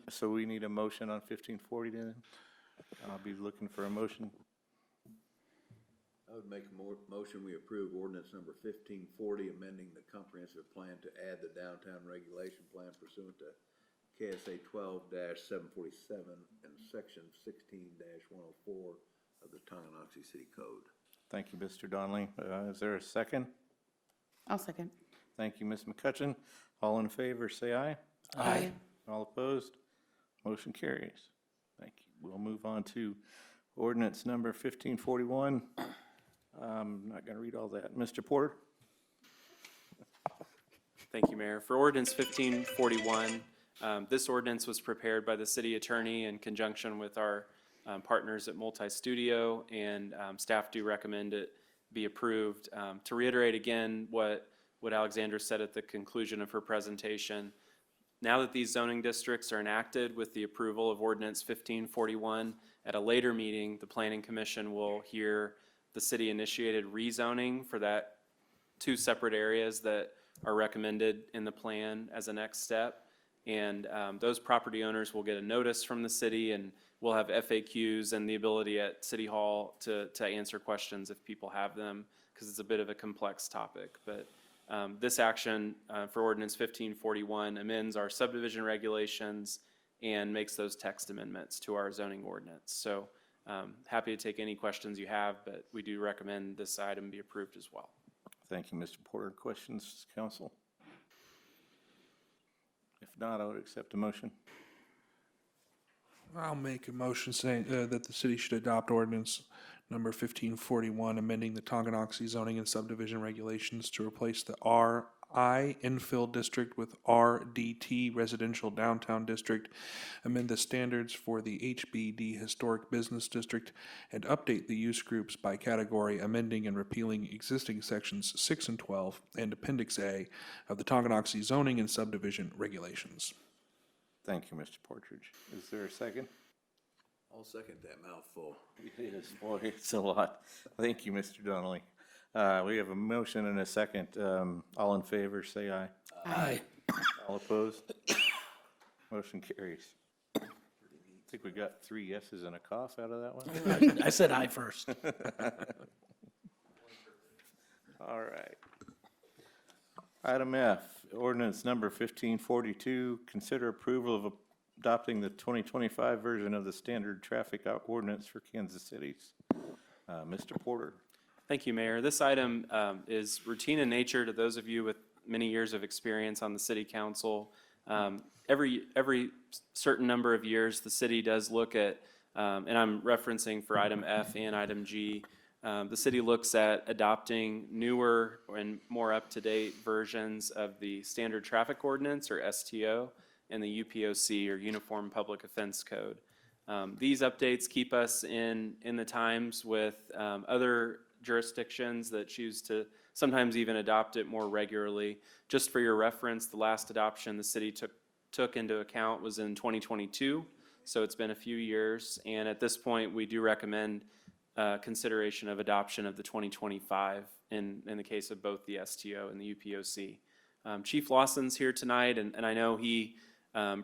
A: So we need a motion on 1540 then? I'll be looking for a motion.
E: I would make a motion, we approve ordinance number 1540, amending the comprehensive plan to add the downtown regulation plan pursuant to KSA 12-747 and section 16-104 of the Tonganoxie City Code.
A: Thank you, Mr. Donnelly. Is there a second?
J: I'll second.
A: Thank you, Ms. McCutcheon. All in favor, say aye.
J: Aye.
A: All opposed? Motion carries. Thank you. We'll move on to ordinance number 1541. I'm not going to read all that. Mr. Porter?
F: Thank you, Mayor. For ordinance 1541, this ordinance was prepared by the city attorney in conjunction with our partners at Multi-Studio, and staff do recommend it be approved. To reiterate again what Alexandra said at the conclusion of her presentation, now that these zoning districts are enacted with the approval of ordinance 1541, at a later meeting, the Planning Commission will hear the city-initiated rezoning for that two separate areas that are recommended in the plan as a next step. And those property owners will get a notice from the city, and we'll have FAQs and the ability at City Hall to answer questions if people have them, because it's a bit of a complex topic. But this action for ordinance 1541 amends our subdivision regulations and makes those text amendments to our zoning ordinance. So happy to take any questions you have, but we do recommend this item be approved as well.
A: Thank you, Mr. Porter. Questions, council? If not, I would accept a motion.
D: I'll make a motion saying that the city should adopt ordinance number 1541, amending the Tonganoxie zoning and subdivision regulations to replace the RI infill district with RDT residential downtown district, amend the standards for the HBD historic business district, and update the use groups by category, amending and repealing existing sections 6 and 12 and Appendix A of the Tonganoxie zoning and subdivision regulations.
A: Thank you, Mr. Partridge. Is there a second?
E: I'll second that mouthful.
A: It is, boy, it's a lot. Thank you, Mr. Donnelly. We have a motion and a second. All in favor, say aye.
C: Aye.
A: All opposed? Motion carries. I think we got 3 yeses and a cough out of that one.
C: I said aye first.
A: All right. Item F, ordinance number 1542, consider approval of adopting the 2025 version of the standard traffic ordinance for Kansas City's. Mr. Porter.
F: Thank you, Mayor. This item is routine in nature to those of you with many years of experience on the city council. Every certain number of years, the city does look at, and I'm referencing for item F and item G, the city looks at adopting newer and more up-to-date versions of the standard traffic ordinance, or STO, and the UPOC, or Uniform Public Offense Code. These updates keep us in the times with other jurisdictions that choose to sometimes even adopt it more regularly. Just for your reference, the last adoption the city took into account was in 2022, so it's been a few years, and at this point we do recommend consideration of adoption of the 2025 in the case of both the STO and the UPOC. Chief Lawson's here tonight, and I know he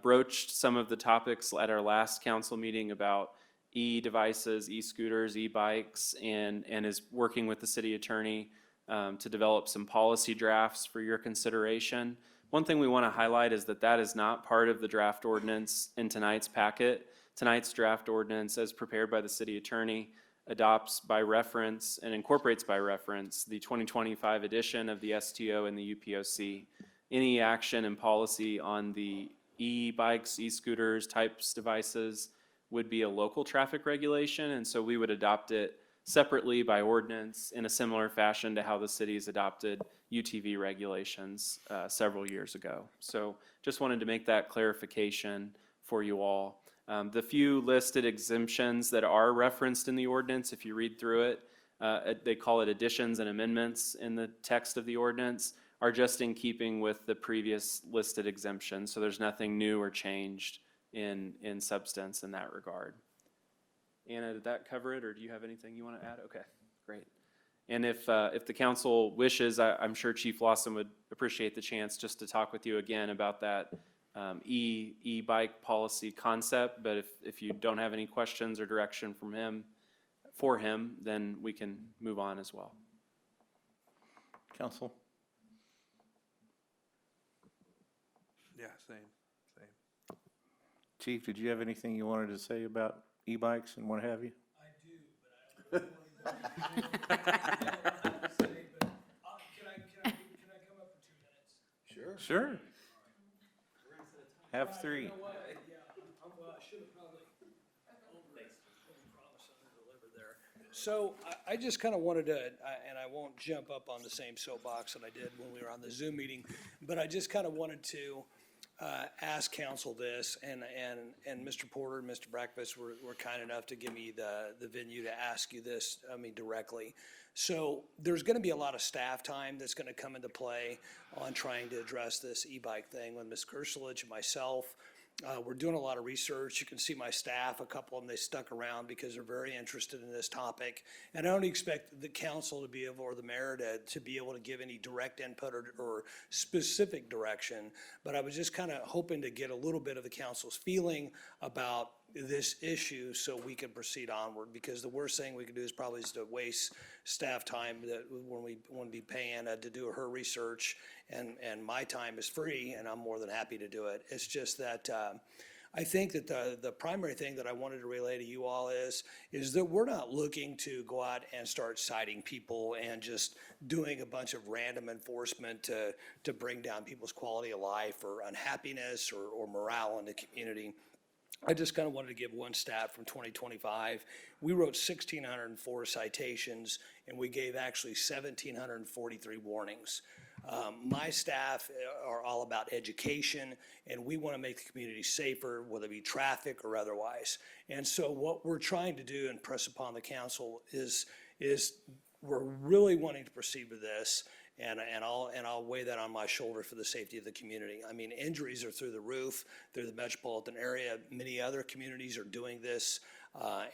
F: broached some of the topics at our last council meeting about e-devices, e-scooters, e-bikes, and is working with the city attorney to develop some policy drafts for your consideration. One thing we want to highlight is that is not part of the draft ordinance in tonight's packet. Tonight's draft ordinance, as prepared by the city attorney, adopts by reference and incorporates by reference the 2025 edition of the STO and the UPOC. Any action and policy on the e-bikes, e-scooters, types devices would be a local traffic regulation, and so we would adopt it separately by ordinance in a similar fashion to how the city's adopted UTV regulations several years ago. So just wanted to make that clarification for you all. The few listed exemptions that are referenced in the ordinance, if you read through it, they call it additions and amendments in the text of the ordinance, are just in keeping with the previous listed exemptions. So there's nothing new or changed in substance in that regard. Anna, did that cover it, or do you have anything you want to add? Okay, great. And if the council wishes, I'm sure Chief Lawson would appreciate the chance just to talk with you again about that e-bike policy concept. But if you don't have any questions or direction from him, for him, then we can move on as well.
A: Council?
D: Yeah, same.
A: Chief, did you have anything you wanted to say about e-bikes and what have you?
H: I do, but I don't know what I want to say, but can I come up for 2 minutes?
A: Sure. Have 3.
H: You know what? Yeah, well, I should have probably overpromised and underdelivered there. So I just kind of wanted to, and I won't jump up on the same soapbox that I did when we were on the Zoom meeting, but I just kind of wanted to ask council this, and Mr. Porter and Mr. Breakfast were kind enough to give me the venue to ask you this, directly. So there's going to be a lot of staff time that's going to come into play on trying to address this e-bike thing with Ms. Kerselich and myself. We're doing a lot of research. You can see my staff, a couple of them, they stuck around because they're very interested in this topic. And I don't expect the council to be able, or the mayor to be able to give any direct input or specific direction. But I was just kind of hoping to get a little bit of the council's feeling about this issue so we can proceed onward, because the worst thing we could do is probably to waste staff time that when we want to be paying to do her research, and my time is free and I'm more than happy to do it. It's just that I think that the primary thing that I wanted to relay to you all is that we're not looking to go out and start citing people and just doing a bunch of random enforcement to bring down people's quality of life or unhappiness or morale in the community. I just kind of wanted to give one stat from 2025. We wrote 1,604 citations, and we gave actually 1,743 warnings. My staff are all about education, and we want to make the community safer, whether it be traffic or otherwise. And so what we're trying to do and press upon the council is we're really wanting to proceed with this. And I'll weigh that on my shoulder for the safety of the community. I mean, injuries are through the roof. They're the metropolitan area. Many other communities are doing this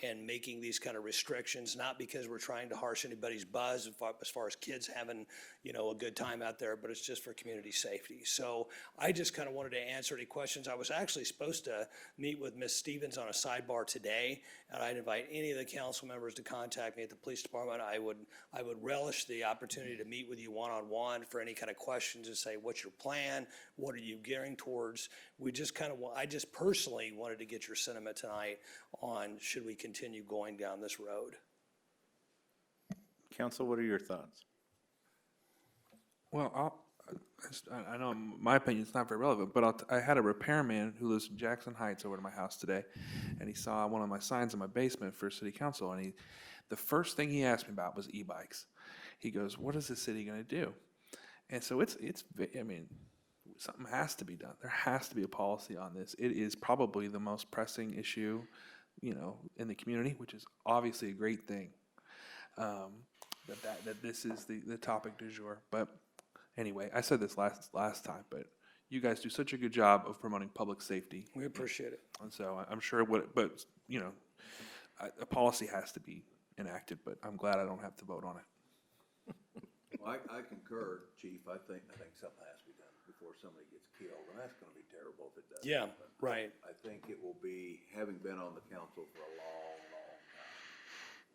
H: and making these kind of restrictions, not because we're trying to harsh anybody's buzz as far as kids having, a good time out there, but it's just for community safety. So I just kind of wanted to answer any questions. I was actually supposed to meet with Ms. Stevens on a sidebar today, and I'd invite any of the council members to contact me at the police department. I would relish the opportunity to meet with you one-on-one for any kind of questions and say, what's your plan? What are you gearing towards? I just personally wanted to get your sentiment tonight on should we continue going down this road.
A: Council, what are your thoughts?
D: Well, I know my opinion's not very relevant, but I had a repairman who lives in Jackson Heights over to my house today, and he saw one of my signs in my basement for city council, and the first thing he asked me about was e-bikes. He goes, "What is the city going to do?" And so something has to be done. There has to be a policy on this. It is probably the most pressing issue, in the community, which is obviously a great thing. That this is the topic du jour. But anyway, I said this last time, but you guys do such a good job of promoting public safety.
H: We appreciate it.
D: And so I'm sure a policy has to be enacted, but I'm glad I don't have to vote on it.
E: Well, I concur, Chief. I think something has to be done before somebody gets killed, and that's gonna be terrible if it doesn't.
H: Yeah,
E: happen.
H: right.
E: I think it will be, having been on the council for a long, long time,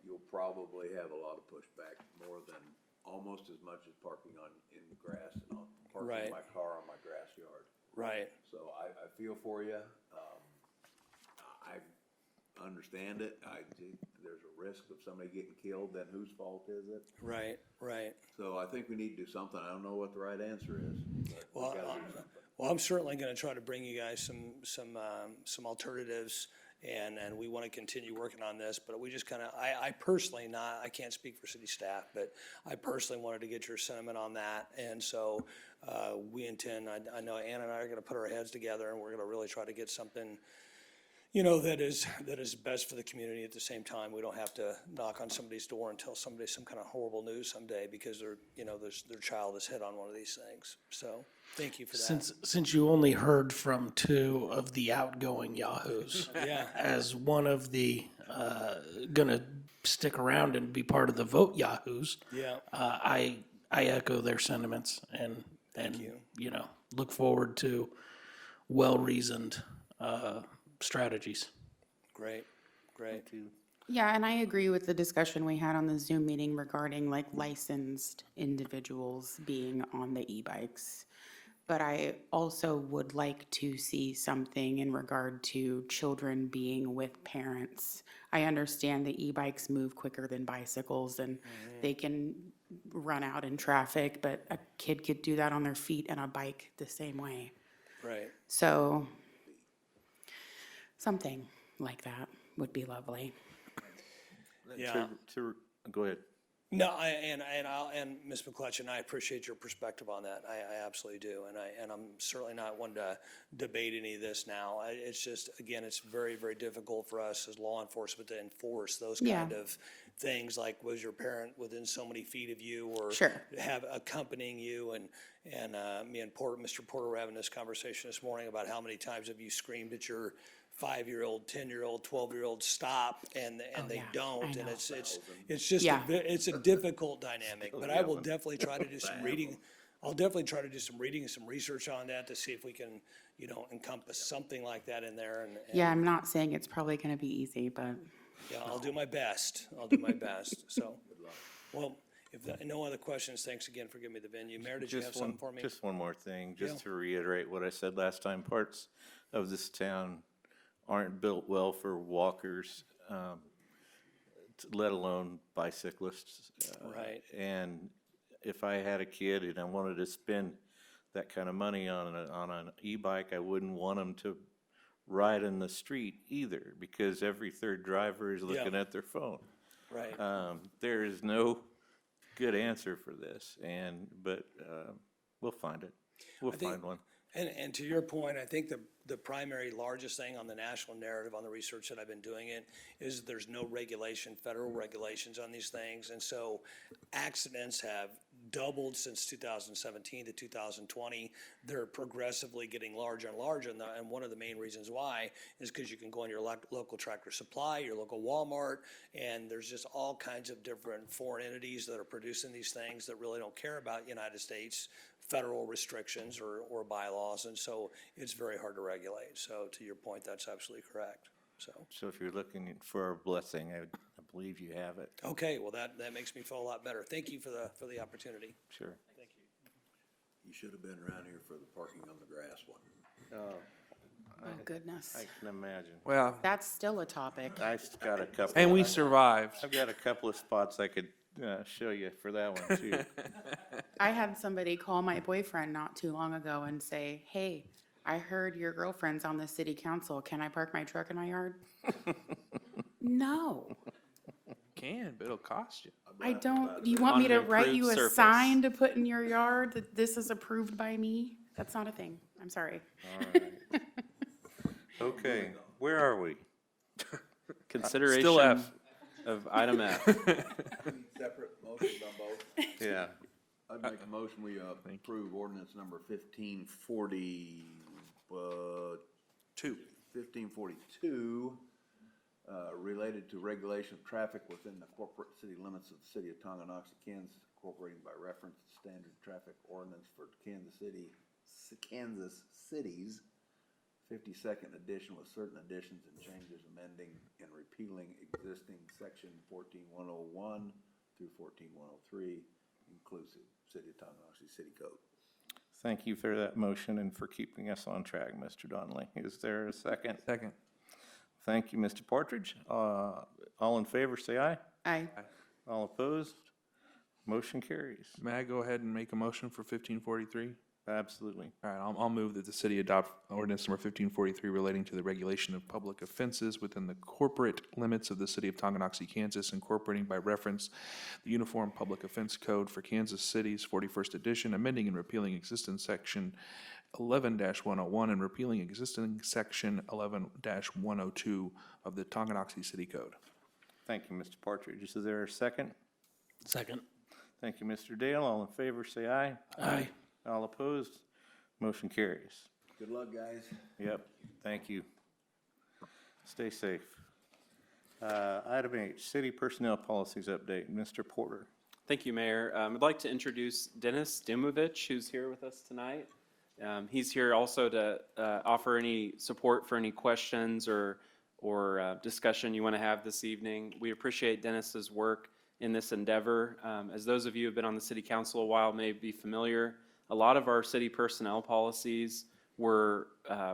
E: you'll probably have a lot of pushback, more than, almost as much as parking in the grass and parking
H: Right.
E: my car on my grass yard.
H: Right.
E: So I feel for you. I understand it. There's a risk of somebody getting killed, then whose fault is it?
H: Right.
E: So I think we need to do something. I don't know what the right answer is, but we
H: Well,
E: gotta do something.
H: Well, I'm certainly going to try to bring you guys some alternatives, and we want to continue working on this. But we just I personally, I can't speak for city staff, but I personally wanted to get your sentiment on that. And so we intend. I know Ann and I are going to put our heads together, and we're going to really try to get something, that is best for the community. At the same time, we don't have to knock on somebody's door and tell somebody some kind of horrible news someday because their child is hit on one of these things. So thank you for that.
C: Since you only heard from 2 of the outgoing yahoos,
H: Yeah.
C: as one of the gonna stick around and be part of the vote yahoos,
H: Yeah.
C: I echo their sentiments and look forward to well-reasoned strategies.
H: Great.
J: Yeah, and I agree with the discussion we had on the Zoom meeting regarding like licensed individuals being on the e-bikes. But I also would like to see something in regard to children being with parents. I understand the e-bikes move quicker than bicycles and they can run out in traffic, but a kid could do that on their feet and a bike the same way.
H: Right.
J: So something like that would be lovely.
H: Yeah.
A: Go ahead.
H: No, and Ms. McCletchan, I appreciate your perspective on that. I absolutely do, and I'm certainly not one to debate any of this now. It's just, again, it's very, very difficult for us as law enforcement to enforce those kind of things, like was your parent within so many feet of you, or
J: Sure.
H: have accompanying you, and me and Mr. Porter were having this conversation this morning about how many times have you screamed at your 5-year-old, 10-year-old, 12-year-old stop, and they
J: yeah,
H: don't,
J: I
H: and
J: know.
H: it's just
J: Yeah.
H: it's a difficult dynamic. But I will definitely try to do some reading. I'll definitely try to do some reading and some research on that to see if we can, encompass something like that in there. And
J: Yeah, I'm not saying it's probably gonna be easy, but
H: yeah, I'll do my best. I'll do my best. So, well, if no other questions, thanks again for giving me the venue. Mayor, did you have something for me?
A: Just one more thing, just
H: Yeah.
A: to reiterate what I said last time. Parts of this town aren't built well for walkers, let alone bicyclists.
H: Right.
A: And if I had a kid and I wanted to spend that kind of money on an e-bike, I wouldn't want them to ride in the street either, because every third driver is looking at their phone.
H: Right.
A: There is no good answer for this, but we'll find it. We'll find one.
H: And to your point, I think the primary largest thing on the national narrative on the research that I've been doing is there's no regulation, federal regulations on these things. And so accidents have doubled since 2017 to 2020. They're progressively getting larger and larger. And one of the main reasons why is because you can go on your local Tractor Supply, your local Walmart, and there's just all kinds of different foreign entities that are producing these things that really don't care about United States federal restrictions or bylaws, and so it's very hard to regulate. So to your point, that's absolutely correct.
A: So if you're looking for a blessing, I believe you have it.
H: Okay, well, that makes me feel a lot better. Thank you for the opportunity.
A: Sure.
H: Thank you.
E: You should have been around here for the parking on the grass one.
J: oh goodness.
A: I can imagine.
D: Well,
J: That's still a topic.
A: I've got a couple.
D: and we survived.
A: I've got a couple of spots I could show you for that one too.
J: I had somebody call my boyfriend not too long ago and say, "Hey, I heard your girlfriend's on the city council. Can I park my truck in my yard?" No,
D: Can, but it'll cost you.
J: I don't. You want me
F: On
J: to
F: an
J: write you a
F: improved surface.
J: sign to put in your yard that this is approved by me? That's not a thing. I'm sorry.
A: All right. Okay, where are we?
F: Consideration
D: Still F.
F: of item F.
E: Separate motions on both?
A: Yeah.
E: I'd make a motion, we approve ordinance number 1542, related to regulation of traffic within the corporate city limits of the city of Tonganoxie, Kansas, incorporating by reference the standard traffic ordinance for Kansas City's 52nd edition with certain additions and changes, amending and repealing existing section 14101 through 14103, inclusive City of Tonganoxie City Code.
A: Thank you for that motion and for keeping us on track, Mr. Donnelly. Is there a second?
D: Second.
A: Thank you, Mr. Partridge. All in favor, say aye.
J: Aye.
A: All opposed? Motion carries.
D: May I go ahead and make a motion for 1543?
A: Absolutely.
D: All right, I'll move that the city adopt ordinance number 1543 relating to the regulation of public offenses within the corporate limits of the city of Tonganoxie, Kansas, incorporating by reference the Uniform Public Offense Code for Kansas City's 41st edition, amending and repealing existing section 11-101 and repealing existing section 11-102 of the Tonganoxie City Code.
A: Thank you, Mr. Partridge. Is there a second?
C: Second.
A: Thank you, Mr. Dale. All in favor, say aye.
C: Aye.
A: All opposed? Motion carries.
E: Good luck, guys.
A: Yep, thank you. Stay safe. Item H, City Personnel Policies Update. Mr. Porter.
F: Thank you, Mayor. I'd like to introduce Dennis Dimovich, who's here with us tonight. He's here also to offer any support for any questions or or discussion you want to have this evening. We appreciate Dennis's work in this endeavor. As those of you who have been on the city council a while may be familiar, a lot of our city personnel policies were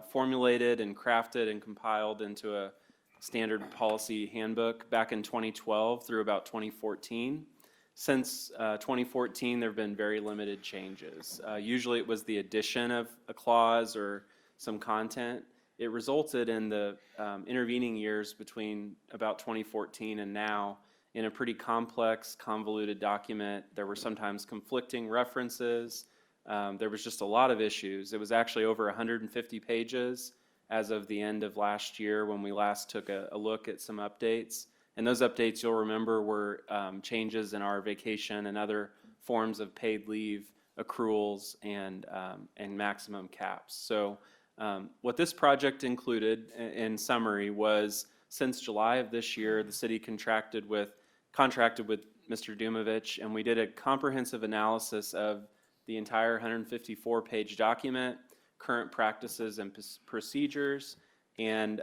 F: formulated and crafted and compiled into a standard policy handbook back in 2012 through about 2014. Since 2014, there have been very limited changes. Usually it was the addition of a clause or some content. It resulted in the intervening years between about 2014 and now in a pretty complex, convoluted document. There were sometimes conflicting references. There was just a lot of issues. It was actually over 150 pages as of the end of last year when we last took a look at some updates. And those updates, you'll remember, were changes in our vacation and other forms of paid leave accruals and maximum caps. So what this project included, in summary, was since July of this year, the city contracted with Mr. Dumovich, and we did a comprehensive analysis of the entire 154-page document, current practices and procedures, and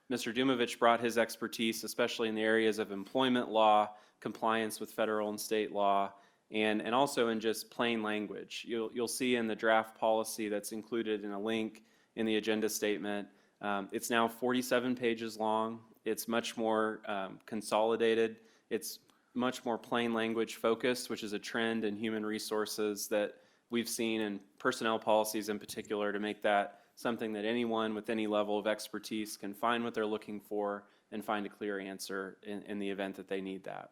F: Mr. Dumovich brought his expertise, especially in the areas of employment law, compliance with federal and state law, and also in just plain language. You'll see in the draft policy that's included in a link in the agenda statement, it's now 47 pages long. It's much more consolidated. It's much more plain language focused, which is a trend in human resources that we've seen in personnel policies in particular, to make that something that anyone with any level of expertise can find what they're looking for and find a clear answer in the event that they need that.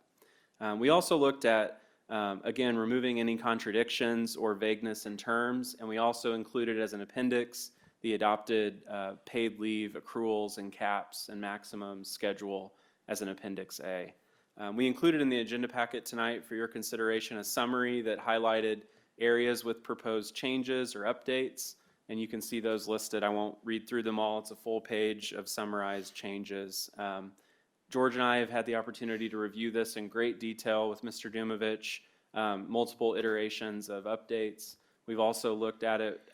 F: We also looked at, again, removing any contradictions or vagueness in terms, and we also included as an appendix the adopted paid leave accruals and caps and maximum schedule as an Appendix A. We included in the agenda packet tonight for your consideration a summary that highlighted areas with proposed changes or updates, and you can see those listed. I won't read through them all. It's a full page of summarized changes. George and I have had the opportunity to review this in great detail with Mr. Dumovich, multiple iterations of updates. We've also looked at it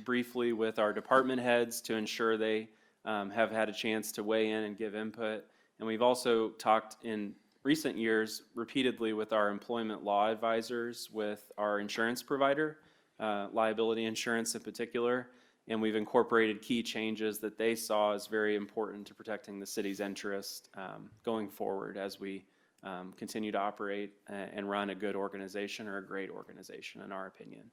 F: briefly with our department heads to ensure they have had a chance to weigh in and give input. And we've also talked in recent years repeatedly with our employment law advisors, with our insurance provider, liability insurance in particular, and we've incorporated key changes that they saw as very important to protecting the city's interest going forward as we continue to operate and run a good organization, or a great organization in our opinion.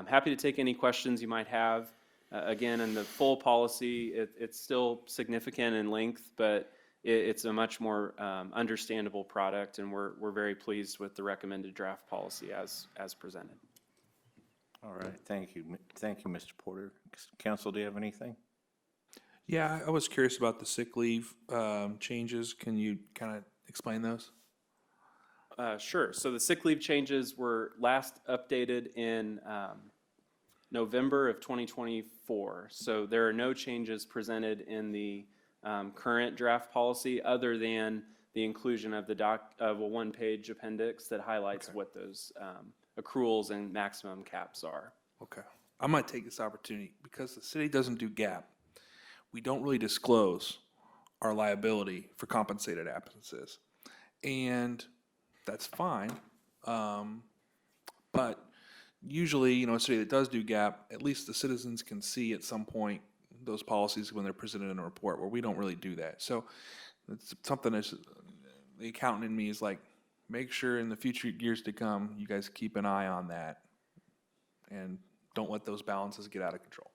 F: Happy to take any questions you might have. Again, in the full policy, it's still significant in length, but it's a much more understandable product, and we're very pleased with the recommended draft policy as presented.
A: All right, thank you. Thank you, Mr. Porter. Council, do you have anything?
D: Yeah, I was curious about the sick leave changes. Can you kind of explain those?
F: Sure. So the sick leave changes were last updated in November of 2024. So there are no changes presented in the current draft policy other than the inclusion of a one-page appendix that highlights what those accruals and maximum caps are.
D: Okay. I might take this opportunity, because the city doesn't do GAAP. We don't really disclose our liability for compensated absences. And that's fine. But usually, a city that does do GAAP, at least the citizens can see at some point those policies when they're presented in a report, where we don't really do that. So it's something that the accountant in me is like, make sure in the future years to come, you guys keep an eye on that and don't let those balances get out of control.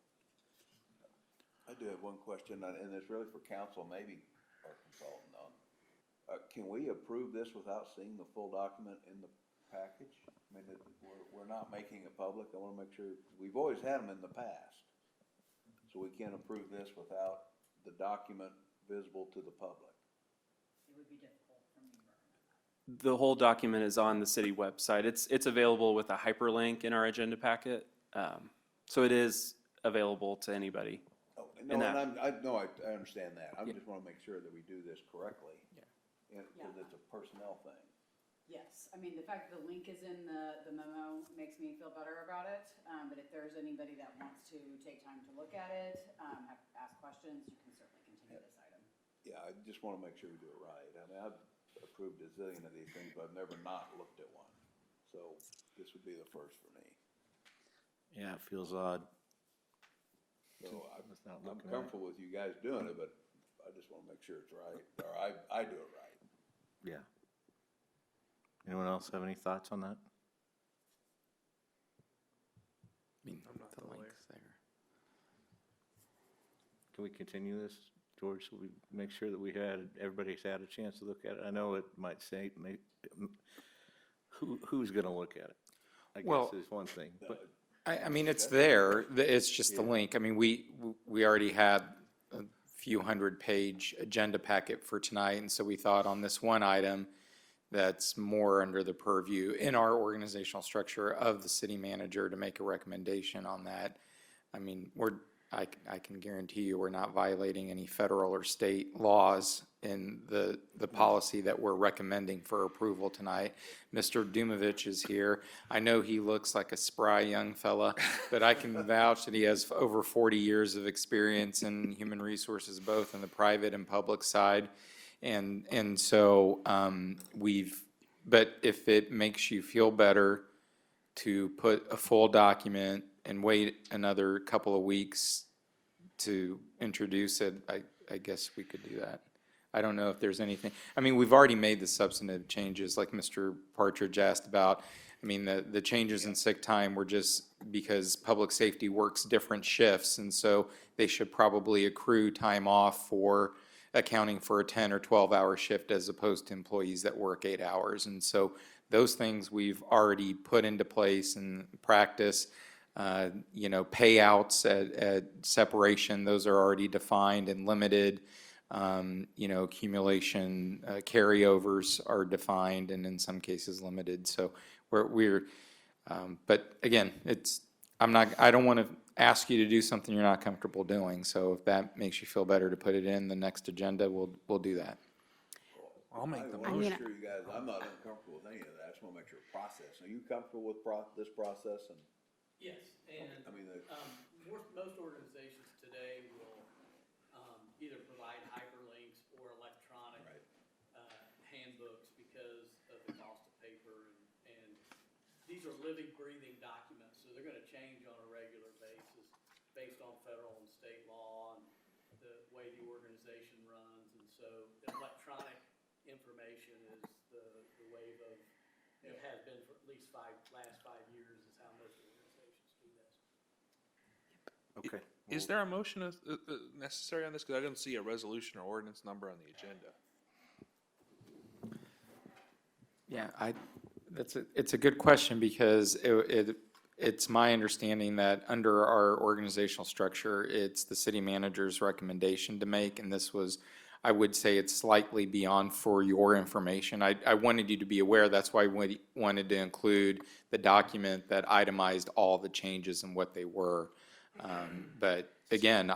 E: I do have one question, and it's really for council, maybe our consultant on. Can we approve this without seeing the full document in the package? I mean, we're not making it public. I want to make sure, we've always had them in the past. So we can't approve this without the document visible to the public.
M: It would be difficult for me.
F: The whole document is on the city website. It's available with a hyperlink in our agenda packet. So it is available to anybody.
E: Oh, no, and I understand that. I just want to make sure that we do this correctly. Because it's a personnel thing.
M: Yes, I mean, the fact that the link is in the memo makes me feel better about it. But if there's anybody that wants to take time to look at it, ask questions, you can certainly continue this item.
E: Yeah, I just wanna make sure we do it right. I mean, I've approved a zillion of these things, but I've never not looked at one. So this would be the first for me.
A: Yeah, it feels odd.
E: So
A: It's not
E: I'm
A: looking right.
E: comfortable with you guys doing it, but I just wanna make sure it's right, or I do it right.
A: Yeah. Anyone else have any thoughts on that?
G: I mean, the link's there.
A: Can we continue this, George, so we make sure that everybody's had a chance to look at it? I know it might say, who's gonna look at it? I
G: Well-
A: guess is one thing, but,
G: I mean, it's there, it's just the link. I mean, we already had a few hundred-page agenda packet for tonight, and so we thought on this one item that's more under the purview in our organizational structure of the city manager to make a recommendation on that. I mean, I can guarantee you, we're not violating any federal or state laws in the policy that we're recommending for approval tonight. Mr. Dumovich is here. I know he looks like a spry young fella, but I can vouch that he has over 40 years of experience in human resources, both in the private and public side. And so, but if it makes you feel better to put a full document and wait another couple of weeks to introduce it, I guess we could do that. I don't know if there's anything, I mean, we've already made the substantive changes like Mr. Partridge asked about. I mean, the changes in sick time were just because public safety works different shifts, and so they should probably accrue time off for accounting for a 10 or 12-hour shift as opposed to employees that work 8 hours. And so those things we've already put into place and practice. Payouts at separation, those are already defined and limited. Accumulation, carryovers are defined and in some cases limited. So but again, I don't want to ask you to do something you're not comfortable doing. So if that makes you feel better to put it in the next agenda, we'll do that.
D: I'll make the
E: I
D: motion.
E: wanna assure you guys, I'm not uncomfortable with any of that. I just wanna make sure process. Are you comfortable with this process and?
C: Yes, and,
E: I mean,
C: most organizations today will, either provide hyperlinks or electronic, handbooks because of the cost of paper, and these are living, breathing documents, so they're gonna change on a regular basis based on federal and state law and the way the organization runs, and so electronic information is the wave of, it has been for at least last 5 years is how most organizations do this.
A: okay.
D: Is there a motion necessary on this? Because I didn't see a resolution or ordinance number on the agenda.
G: Yeah, it's a good question because it's my understanding that under our organizational structure, it's the city manager's recommendation to make, and this was, I would say it's slightly beyond for your information. I wanted you to be aware, that's why we wanted to include the document that itemized all the changes and what they were. But again,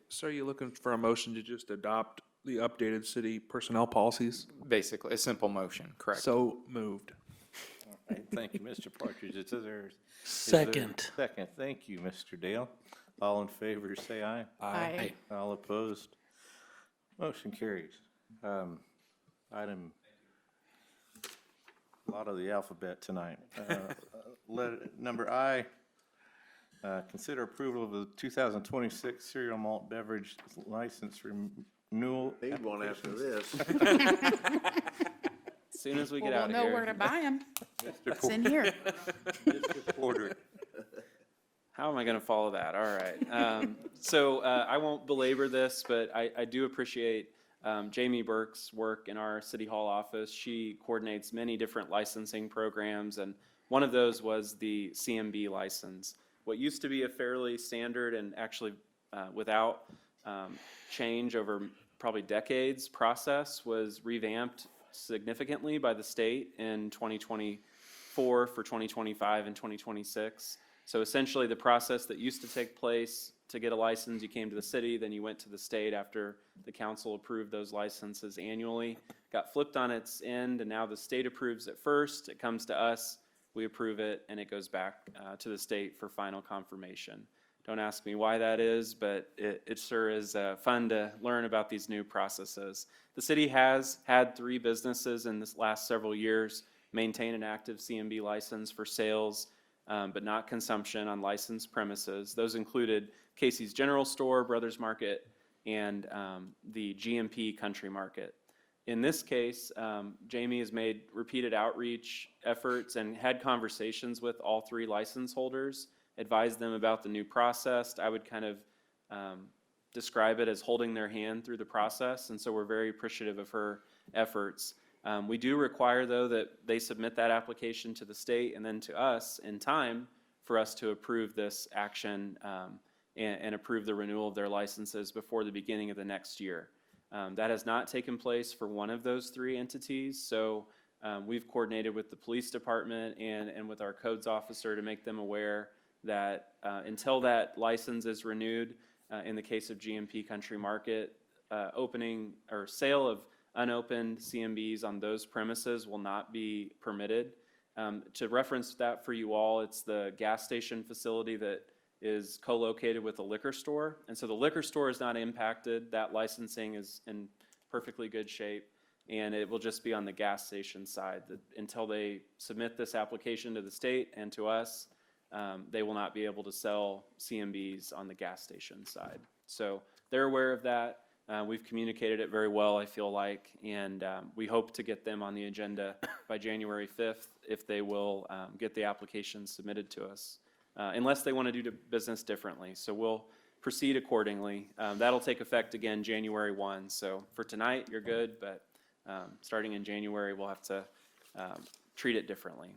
D: So are you looking for a motion to just adopt the updated city personnel policies?
G: basically, a simple motion, correct?
D: So moved.
A: All right, thank you, Mr. Partridge. Is there
C: Second.
A: Second, thank you, Mr. Dale. All in favor, say aye.
J: Aye.
A: All opposed? Motion carries. Item, a lot of the alphabet tonight. Number I, consider approval of the 2026 cereal malt beverage license renewal.
E: need one after this.
F: As soon as we get
J: Well,
F: out
J: we'll
F: of
J: know where
F: here.
J: to buy them. It's in here.
A: Order.
F: How am I going to follow that? All right. So I won't belabor this, but I do appreciate Jamie Burke's work in our City Hall office. She coordinates many different licensing programs, and one of those was the CMB license. What used to be a fairly standard and actually without change over probably decades process was revamped significantly by the state in 2024 for 2025 and 2026. So essentially the process that used to take place to get a license, you came to the city, then you went to the state after the council approved those licenses annually, got flipped on its end, and now the state approves it first, it comes to us, we approve it, and it goes back to the state for final confirmation. Don't ask me why that is, but it sure is fun to learn about these new processes. The city has had 3 businesses in this last several years maintain an active CMB license for sales, but not consumption on licensed premises. Those included Casey's General Store, Brothers Market, and the GMP Country Market. In this case, Jamie has made repeated outreach efforts and had conversations with all 3 license holders, advised them about the new process. I would kind of describe it as holding their hand through the process, and so we're very appreciative of her efforts. We do require, though, that they submit that application to the state and then to us in time for us to approve this action and approve the renewal of their licenses before the beginning of the next year. That has not taken place for one of those 3 entities, so we've coordinated with the police department and with our codes officer to make them aware that until that license is renewed, in the case of GMP Country Market, opening or sale of unopened CMBs on those premises will not be permitted. To reference that for you all, it's the gas station facility that is co-located with a liquor store. And so the liquor store is not impacted. That licensing is in perfectly good shape. And it will just be on the gas station side. Until they submit this application to the state and to us, they will not be able to sell CMBs on the gas station side. So they're aware of that. We've communicated it very well, I feel like, and we hope to get them on the agenda by January 5th if they will get the application submitted to us, unless they want to do business differently. So we'll proceed accordingly. That'll take effect again January 1. So for tonight, you're good, but starting in January, we'll have to treat it differently.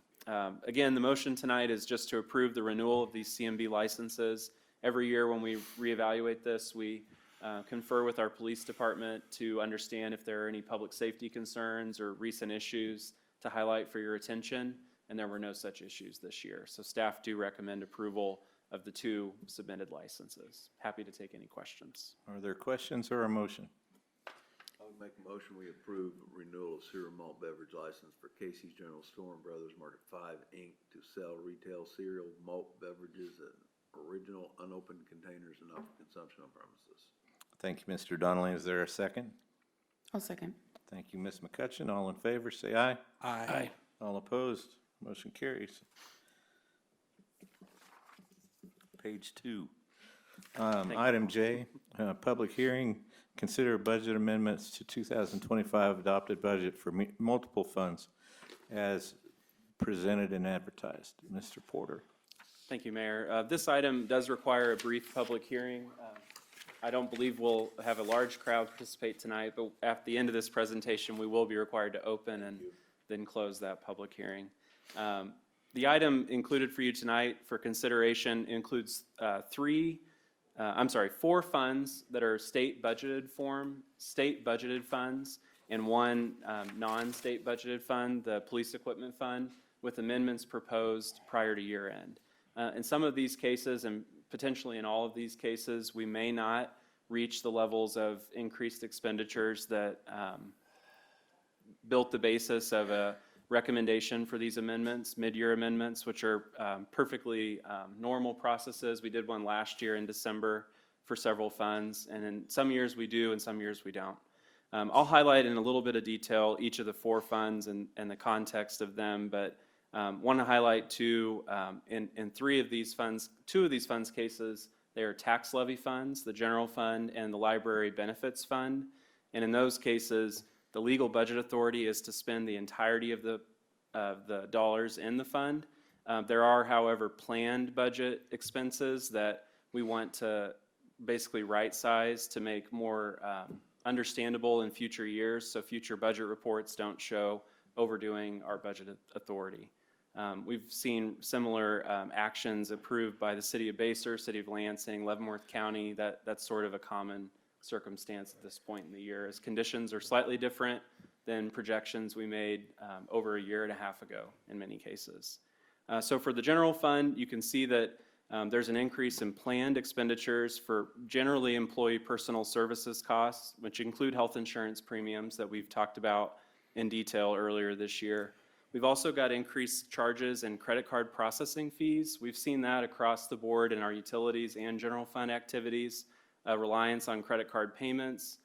F: Again, the motion tonight is just to approve the renewal of these CMB licenses. Every year when we reevaluate this, we confer with our police department to understand if there are any public safety concerns or recent issues to highlight for your attention, and there were no such issues this year. So staff do recommend approval of the 2 submitted licenses. Happy to take any questions.
A: Are there questions or a motion?
E: I would make a motion, we approve renewal of cereal malt beverage license for Casey's General Store and Brothers Market 5, Inc. to sell retail cereal malt beverages in original unopened containers and not for consumption on premises.
A: Thank you, Mr. Donnelly. Is there a second?
J: I'll second.
A: Thank you, Ms. McCutcheon. All in favor, say aye.
C: Aye.
A: All opposed, motion carries. Page 2. Item J, public hearing, consider budget amendments to 2025 adopted budget for multiple funds as presented and advertised. Mr. Porter.
F: Thank you, Mayor. This item does require a brief public hearing. I don't believe we'll have a large crowd participate tonight, but at the end of this presentation, we will be required to open and then close that public hearing. The item included for you tonight for consideration includes 4 funds that are state budgeted funds, and 1 non-state budgeted fund, the police equipment fund, with amendments proposed prior to year end. In some of these cases, and potentially in all of these cases, we may not reach the levels of increased expenditures that built the basis of a recommendation for these amendments, mid-year amendments, which are perfectly normal processes. We did one last year in December for several funds, and in some years we do and some years we don't. I'll highlight in a little bit of detail each of the 4 funds and the context of them, but want to highlight in 2 of these funds cases, they are tax levy funds, the general fund and the library benefits fund. And in those cases, the legal budget authority is to spend the entirety of the dollars in the fund. There are, however, planned budget expenses that we want to basically right-size to make more understandable in future years, so future budget reports don't show overdoing our budget authority. We've seen similar actions approved by the City of Basehor, City of Lansing, Leavenworth County. That's sort of a common circumstance at this point in the year, as conditions are slightly different than projections we made over a year and a half ago in many cases. So for the general fund, you can see that there's an increase in planned expenditures for generally employee personal services costs, which include health insurance premiums that we've talked about in detail earlier this year. We've also got increased charges and credit card processing fees. We've seen that across the board in our utilities and general fund activities, reliance on credit card payments,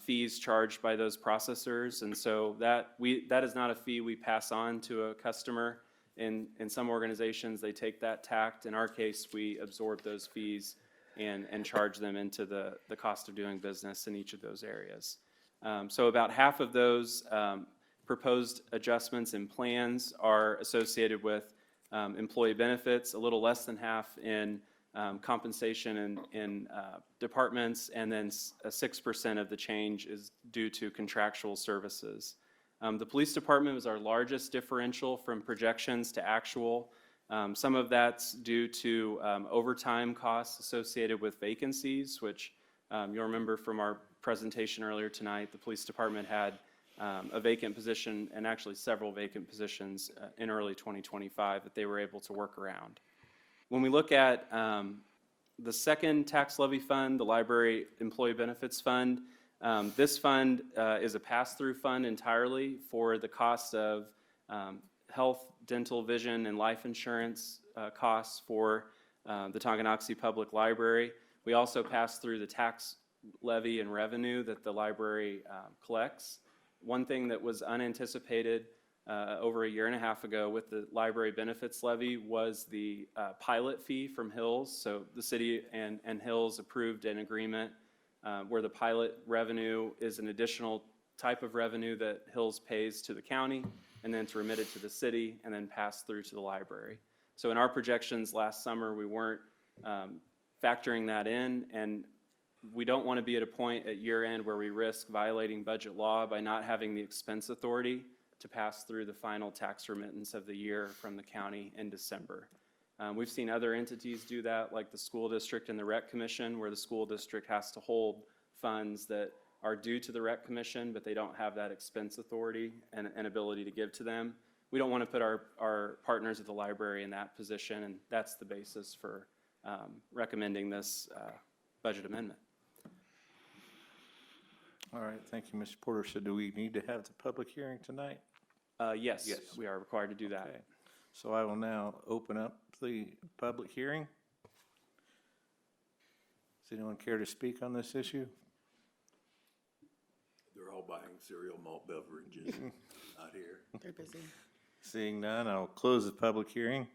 F: fees charged by those processors. And so that is not a fee we pass on to a customer. In some organizations, they take that tact. In our case, we absorb those fees and charge them into the cost of doing business in each of those areas. So about half of those proposed adjustments in plans are associated with employee benefits, a little less than half in compensation in departments, and then 6% of the change is due to contractual services. The police department was our largest differential from projections to actual. Some of that's due to overtime costs associated with vacancies, which you'll remember from our presentation earlier tonight. The police department had a vacant position, and actually several vacant positions in early 2025 that they were able to work around. When we look at the second tax levy fund, the Library Employee Benefits Fund, this fund is a pass-through fund entirely for the cost of health, dental, vision, and life insurance costs for the Tonganoxie Public Library. We also pass through the tax levy and revenue that the library collects. One thing that was unanticipated over a year and a half ago with the library benefits levy was the pilot fee from Hills. So the city and Hills approved an agreement where the pilot revenue is an additional type of revenue that Hills pays to the county, and then it's remitted to the city and then passed through to the library. So in our projections last summer, we weren't factoring that in, and we don't want to be at a point at year end where we risk violating budget law by not having the expense authority to pass through the final tax remittance of the year from the county in December. We've seen other entities do that, like the school district and the rec commission, where the school district has to hold funds that are due to the rec commission, but they don't have that expense authority and ability to give to them. We don't want to put our partners at the library in that position, and that's the basis for recommending this budget amendment.
A: All right, thank you, Mr. Porter. So do we need to have the public hearing tonight?
F: Yes,
A: Yes.
F: we are required to do that.
A: Okay. So I will now open up the public hearing. Does anyone care to speak on this issue?
E: They're all buying cereal malt beverages, not here.
J: They're busy.
A: Seeing none, I'll close the public hearing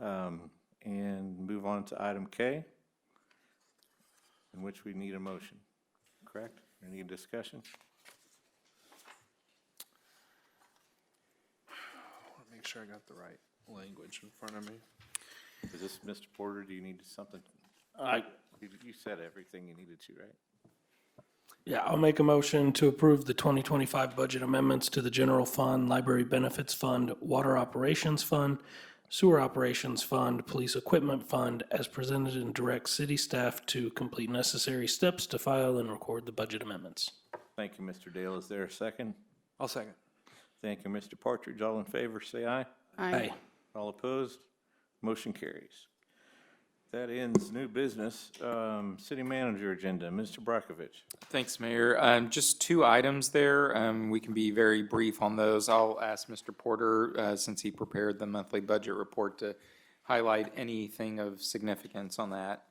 A: and move on to item K, in which we need a motion, correct? Any discussion?
D: I want to make sure I got the right language in front of me.
A: Is this, Mr. Porter, do you need something? You said everything you needed to, right?
C: Yeah, I'll make a motion to approve the 2025 budget amendments to the General Fund, Library Benefits Fund, Water Operations Fund, Sewer Operations Fund, Police Equipment Fund, as presented, and direct city staff to complete necessary steps to file and record the budget amendments.
A: Thank you, Mr. Dale. Is there a second?
D: I'll second.
A: Thank you, Mr. Partridge. All in favor, say aye.
J: Aye.
A: All opposed? Motion carries. That ends new business. City manager agenda, Mr. Brakovich.
G: Thanks, Mayor. Just two items there. We can be very brief on those. I'll ask Mr. Porter, since he prepared the monthly budget report, to highlight anything of significance on that.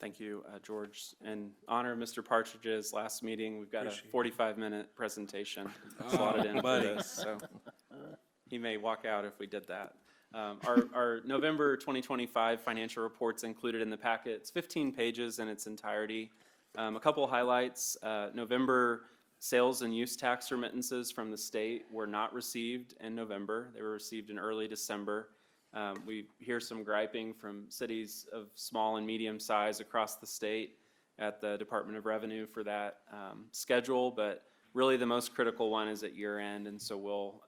F: Thank you, George. In honor of Mr. Partridge's last meeting, we've got a 45-minute presentation slotted in for this, so he may walk out if we did that. Our November 2025 financial report's included in the packet. It's 15 pages in its entirety. A couple highlights. November sales and use tax remittances from the state were not received in November. They were received in early December. We hear some griping from cities of small and medium size across the state at the Department of Revenue for that schedule, but really the most critical one is at year end, and so we'll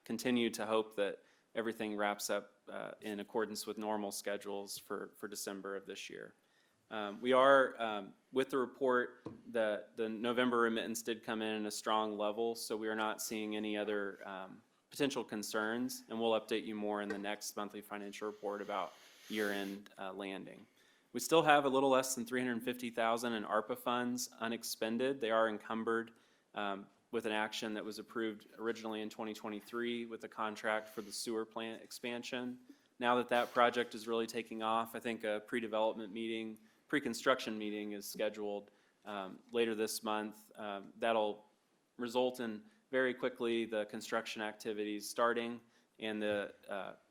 F: continue to hope that everything wraps up in accordance with normal schedules for December of this year. We are, with the report, the November remittance did come in a strong level, so we are not seeing any other potential concerns, and we'll update you more in the next monthly financial report about year-end landing. We still have a little less than $350,000 in ARPA funds unexpended. They are encumbered with an action that was approved originally in 2023 with a contract for the sewer plant expansion. Now that that project is really taking off, I think a pre-development meeting, pre-construction meeting is scheduled later this month. That'll result in very quickly the construction activities starting and the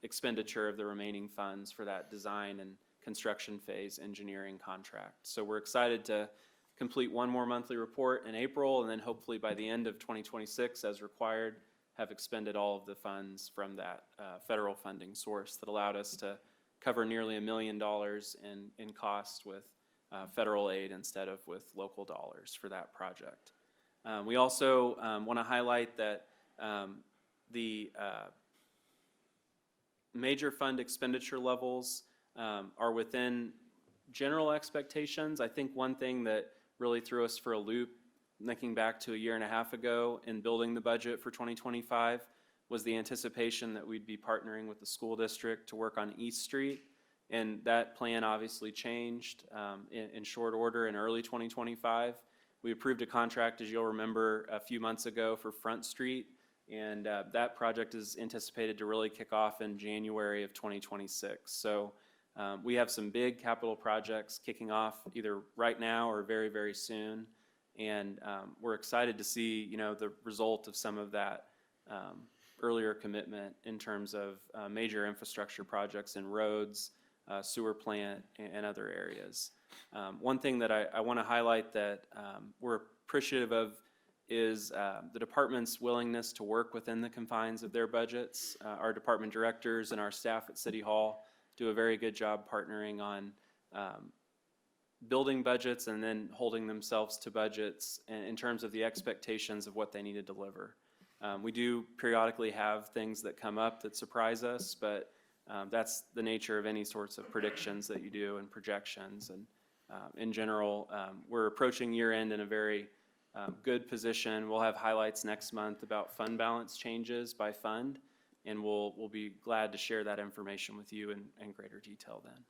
F: expenditure of the remaining funds for that design and construction phase engineering contract. So we're excited to complete one more monthly report in April, and then hopefully by the end of 2026, as required, have expended all of the funds from that federal funding source that allowed us to cover nearly $1 million in cost with federal aid instead of with local dollars for that project. We also want to highlight that the major fund expenditure levels are within general expectations. I think one thing that really threw us for a loop, looking back to a year and a half ago in building the budget for 2025, was the anticipation that we'd be partnering with the school district to work on East Street. And that plan obviously changed in short order in early 2025. We approved a contract, as you'll remember, a few months ago for Front Street, and that project is anticipated to really kick off in January of 2026. So we have some big capital projects kicking off either right now or very, very soon. And we're excited to see, the result of some of that earlier commitment in terms of major infrastructure projects in roads, sewer plant, and other areas. One thing that I want to highlight that we're appreciative of is the department's willingness to work within the confines of their budgets. Our department directors and our staff at City Hall do a very good job partnering on building budgets and then holding themselves to budgets in terms of the expectations of what they need to deliver. We do periodically have things that come up that surprise us, but that's the nature of any sorts of predictions that you do and projections. And in general, we're approaching year end in a very good position. We'll have highlights next month about fund balance changes by fund, and we'll be glad to share that information with you in greater detail then.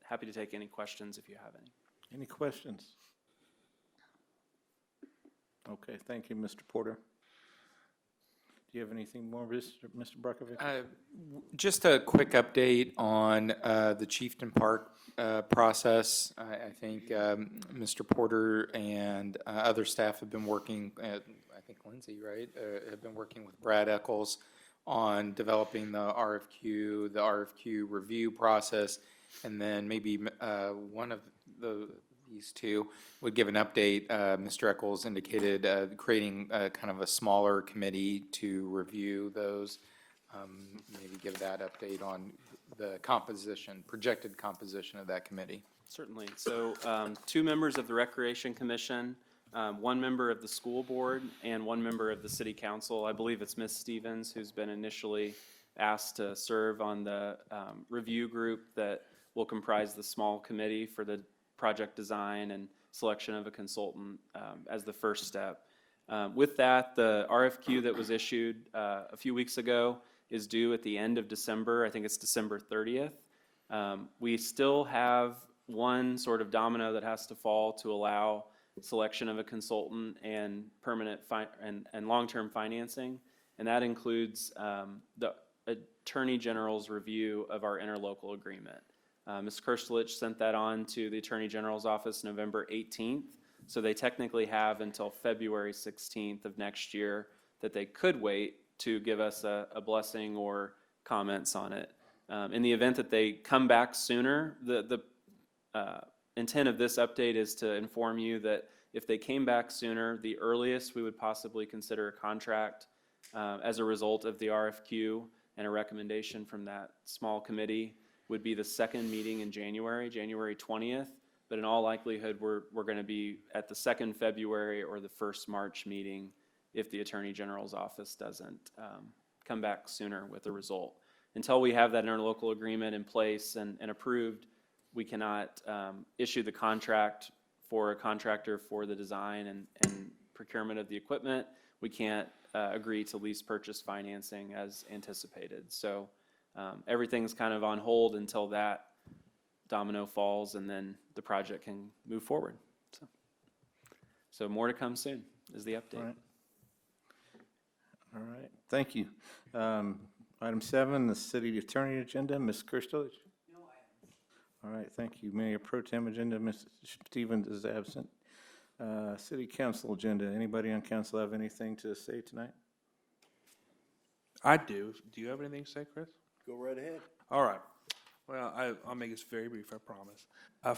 F: Happy to take any questions if you have any.
A: Any questions? Okay, thank you, Mr. Porter. Do you have anything more, Mr. Brockovich?
G: Just a quick update on the Chieftain Park process. I think Mr. Porter and other staff have been working, I think Lindsay, right, have been working with Brad Eccles on developing the RFQ review process, and then maybe one of these two would give an update. Mr. Eccles indicated creating kind of a smaller committee to review those. Maybe give that update on the projected composition of that committee.
F: Certainly. So 2 members of the Recreation Commission, 1 member of the school board, and 1 member of the city council. I believe it's Ms. Stevens who's been initially asked to serve on the review group that will comprise the small committee for the project design and selection of a consultant as the first step. With that, the RFQ that was issued a few weeks ago is due at the end of December. I think it's December 30th. We still have one sort of domino that has to fall to allow selection of a consultant and permanent and long-term financing, and that includes the Attorney General's review of our interlocal agreement. Ms. Kirstlich sent that on to the Attorney General's office November 18th, so they technically have until February 16th of next year that they could wait to give us a blessing or comments on it. In the event that they come back sooner, the intent of this update is to inform you that if they came back sooner, the earliest we would possibly consider a contract as a result of the RFQ and a recommendation from that small committee would be the second meeting in January 20th. But in all likelihood, we're going to be at the 2nd February or the 1st March meeting if the Attorney General's office doesn't come back sooner with a result. Until we have that interlocal agreement in place and approved, we cannot issue the contract for a contractor for the design and procurement of the equipment. We can't agree to lease purchase financing as anticipated. So everything's kind of on hold until that domino falls, and then the project can move forward. So more to come soon is the update.
A: All right. All right, thank you. Item 7, the city attorney agenda, Ms. Kirstolich? No, I am. All right, thank you. Mayor Pro Tem agenda, Ms. Stevens is absent. City council agenda, anybody on council have anything to say tonight?
D: I do. Do you have anything to say, Chris?
E: Go right ahead.
D: All right. Well, I'll make this very brief, I promise.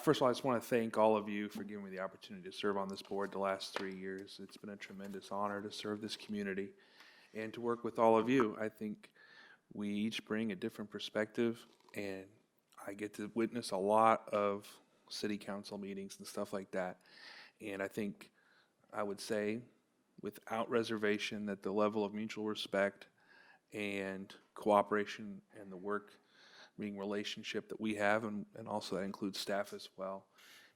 D: First of all, I just want to thank all of you for giving me the opportunity to serve on this board the last 3 years. It's been a tremendous honor to serve this community and to work with all of you. I think we each bring a different perspective, and I get to witness a lot of city council meetings and stuff like that. And I think I would say, without reservation, that the level of mutual respect and cooperation and the work being relationship that we have, and also that includes staff as well,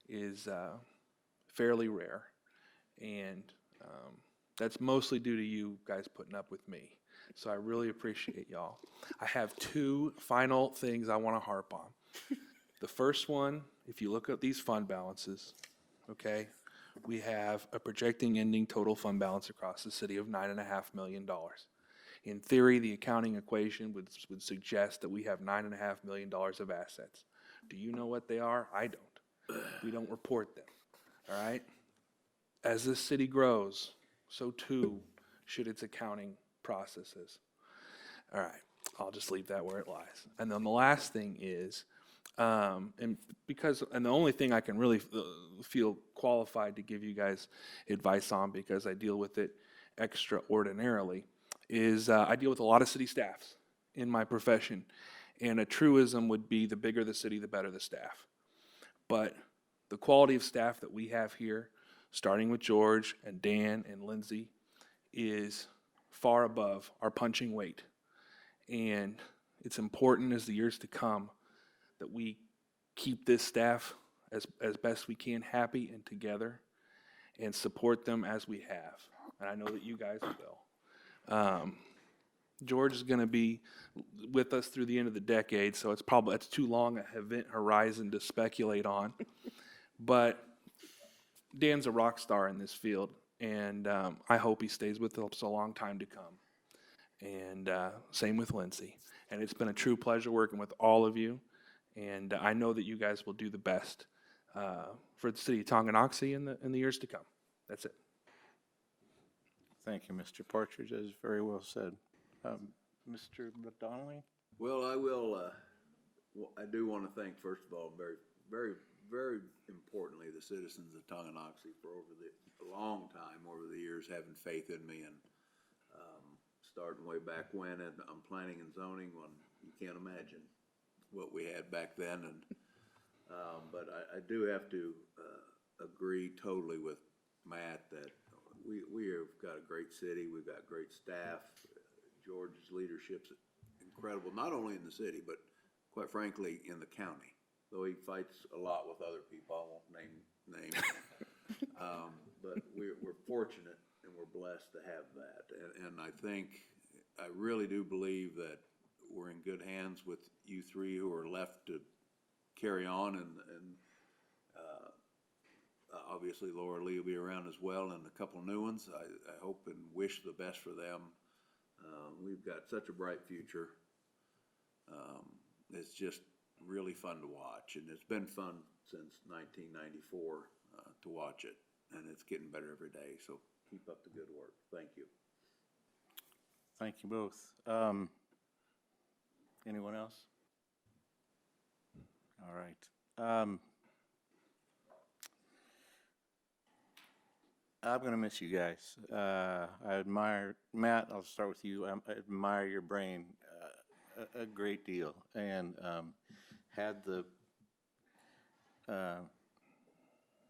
D: is fairly rare. And that's mostly due to you guys putting up with me. So I really appreciate y'all. I have 2 final things I want to harp on. The first one, if you look at these fund balances, okay, we have a projecting ending total fund balance across the city of $9.5 million. In theory, the accounting equation would suggest that we have $9.5 million of assets. Do you know what they are? I don't. We don't report them, all right? As this city grows, so too should its accounting processes. All right, I'll just leave that where it lies. And then the last thing is, and the only thing I can really feel qualified to give you guys advice on, because I deal with it extraordinarily, is I deal with a lot of city staffs in my profession, and a truism would be the bigger the city, the better the staff. But the quality of staff that we have here, starting with George and Dan and Lindsay, is far above our punching weight. And it's important as the years to come that we keep this staff as best we can happy and together, and support them as we have. And I know that you guys will. George is going to be with us through the end of the decade, so that's too long a event horizon to speculate on. But Dan's a rock star in this field, and I hope he stays with us a long time to come. And same with Lindsay. And it's been a true pleasure working with all of you, and I know that you guys will do the best for the city of Tonganoxie in the years to come. That's it.
A: Thank you, Mr. Partridge. That is very well said. Mr. Donnelly?
E: Well, I do want to thank, first of all, very, very, very importantly, the citizens of Tonganoxie for a long time over the years having faith in me, and starting way back when I'm planning and zoning, when you can't imagine what we had back then. And but I do have to agree totally with Matt that we have got a great city, we've got great staff. George's leadership's incredible, not only in the city, but quite frankly, in the county. Though he fights a lot with other people, I won't name names. But we're fortunate and we're blessed to have that. And I really do believe that we're in good hands with you 3 who are left to carry on, and obviously Laura Lee will be around as well, and a couple new ones. I hope and wish the best for them. We've got such a bright future. It's just really fun to watch, and it's been fun since 1994 to watch it, and it's getting better every day. So keep up the good work. Thank you.
A: Thank you both. Anyone else? All right. I'm going to miss you guys. I admire, Matt, I'll start with you. I admire your brain a great deal. And had the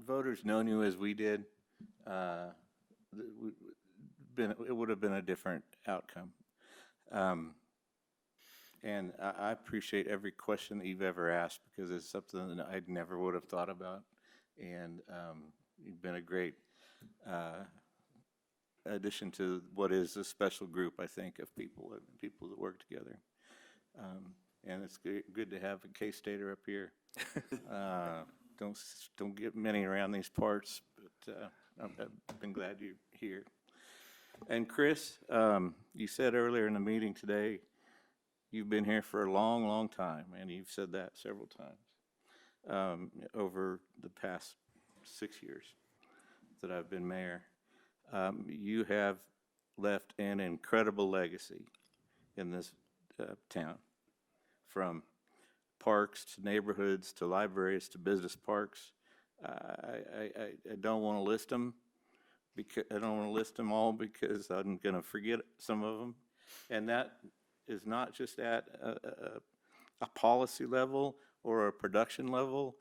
A: voters known you as we did, it would have been a different outcome. And I appreciate every question that you've ever asked, because it's something that I never would have thought about. And you've been a great addition to what is a special group, I think, of people that work together. And it's good to have a K-Stater up here. Don't get many around these parts, but I've been glad you're here. And Chris, you said earlier in the meeting today, you've been here for a long, long time, and you've said that several times over the past 6 years that I've been mayor. You have left an incredible legacy in this town, from parks to neighborhoods to libraries to business parks. I don't want to list them because I don't want to list them all because I'm going to forget some of them, and that is not just at a policy level or a production level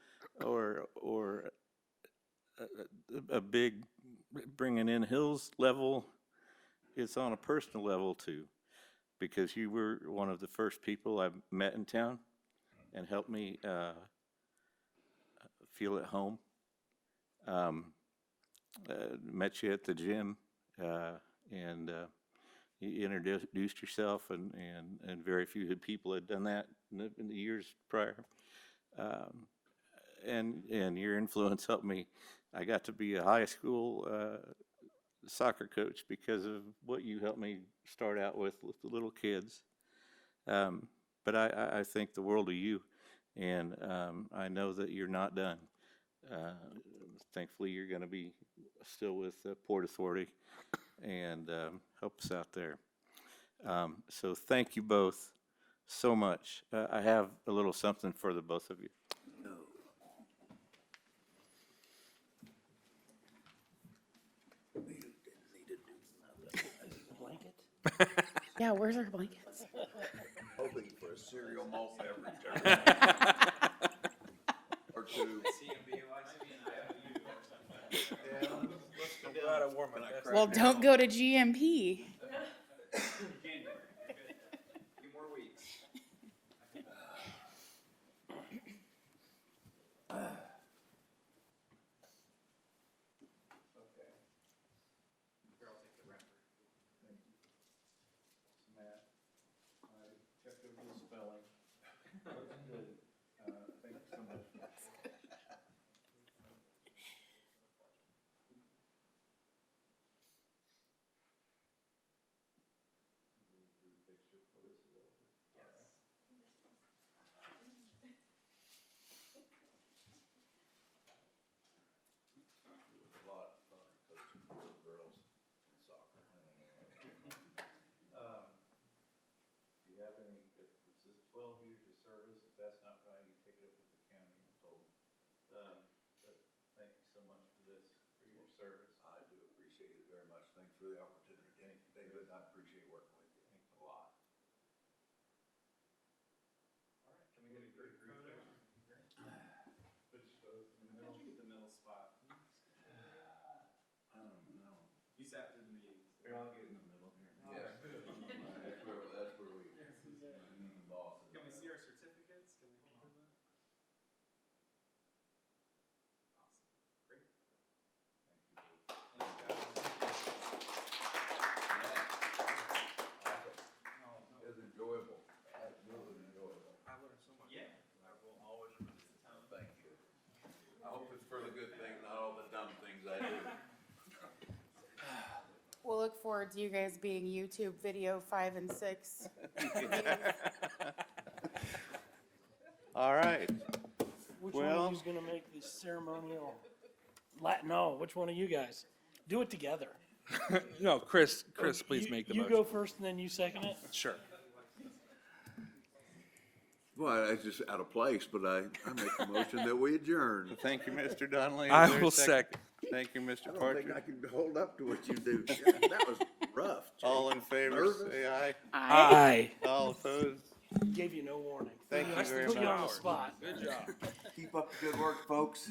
A: or a big bringing in hills level. It's on a personal level too, because you were one of the first people I met in town and helped me feel at home. Met you at the gym, and you introduced yourself, and very few people had done that in the years prior. And your influence helped me. I got to be a high school soccer coach because of what you helped me start out with the little kids. But I think the world of you, and I know that you're not done. Thankfully, you're going to be still with the Port Authority and help us out there. So thank you both so much. I have a little something for the both of you.
J: Yeah, where's our blankets?
E: Hoping for a cereal malt beverage. Or two.
J: Well, don't go to GMP.
E: Thanks for the opportunity, David. I appreciate working with you a lot.
F: All right, can we get a group photo? Put you both in the middle. Get the middle spot.
E: I don't know.
F: You sat through the meeting.
A: Here, I'll get in the middle here.
E: Yes. That's where we, need the bosses.
F: Can we see our certificates? Can we hold them? Awesome. Great.
E: It was enjoyable, absolutely enjoyable.
F: I learned so much. Yeah, I will always remember the time.
E: Thank you. I hope it's for the good things, not all the dumb things I do.
J: We'll look forward to you guys being YouTube video 5 and 6.
A: All right.
C: Which one
A: Well-
C: of you's gonna make the ceremonial? No, which one of you guys? Do it together.
D: No, Chris, please make the
C: You
D: motion.
C: go first and then you second it?
D: Sure.
E: Well, it's just out of place, but I make a motion that we adjourn.
A: Thank you, Mr. Donnelly. Is
D: I
A: there a
D: will second.
A: Thank you, Mr.
E: I don't think I
A: Partridge.
E: can hold up to what you do. That was rough. Jake.
A: All in favor,
E: Nervous?
A: say aye.
C: Aye.
A: All opposed?
C: Gave you no warning.
A: Thank you very
C: Put you on the
A: much.
C: spot.
D: Good job.
E: Keep up the good work, folks.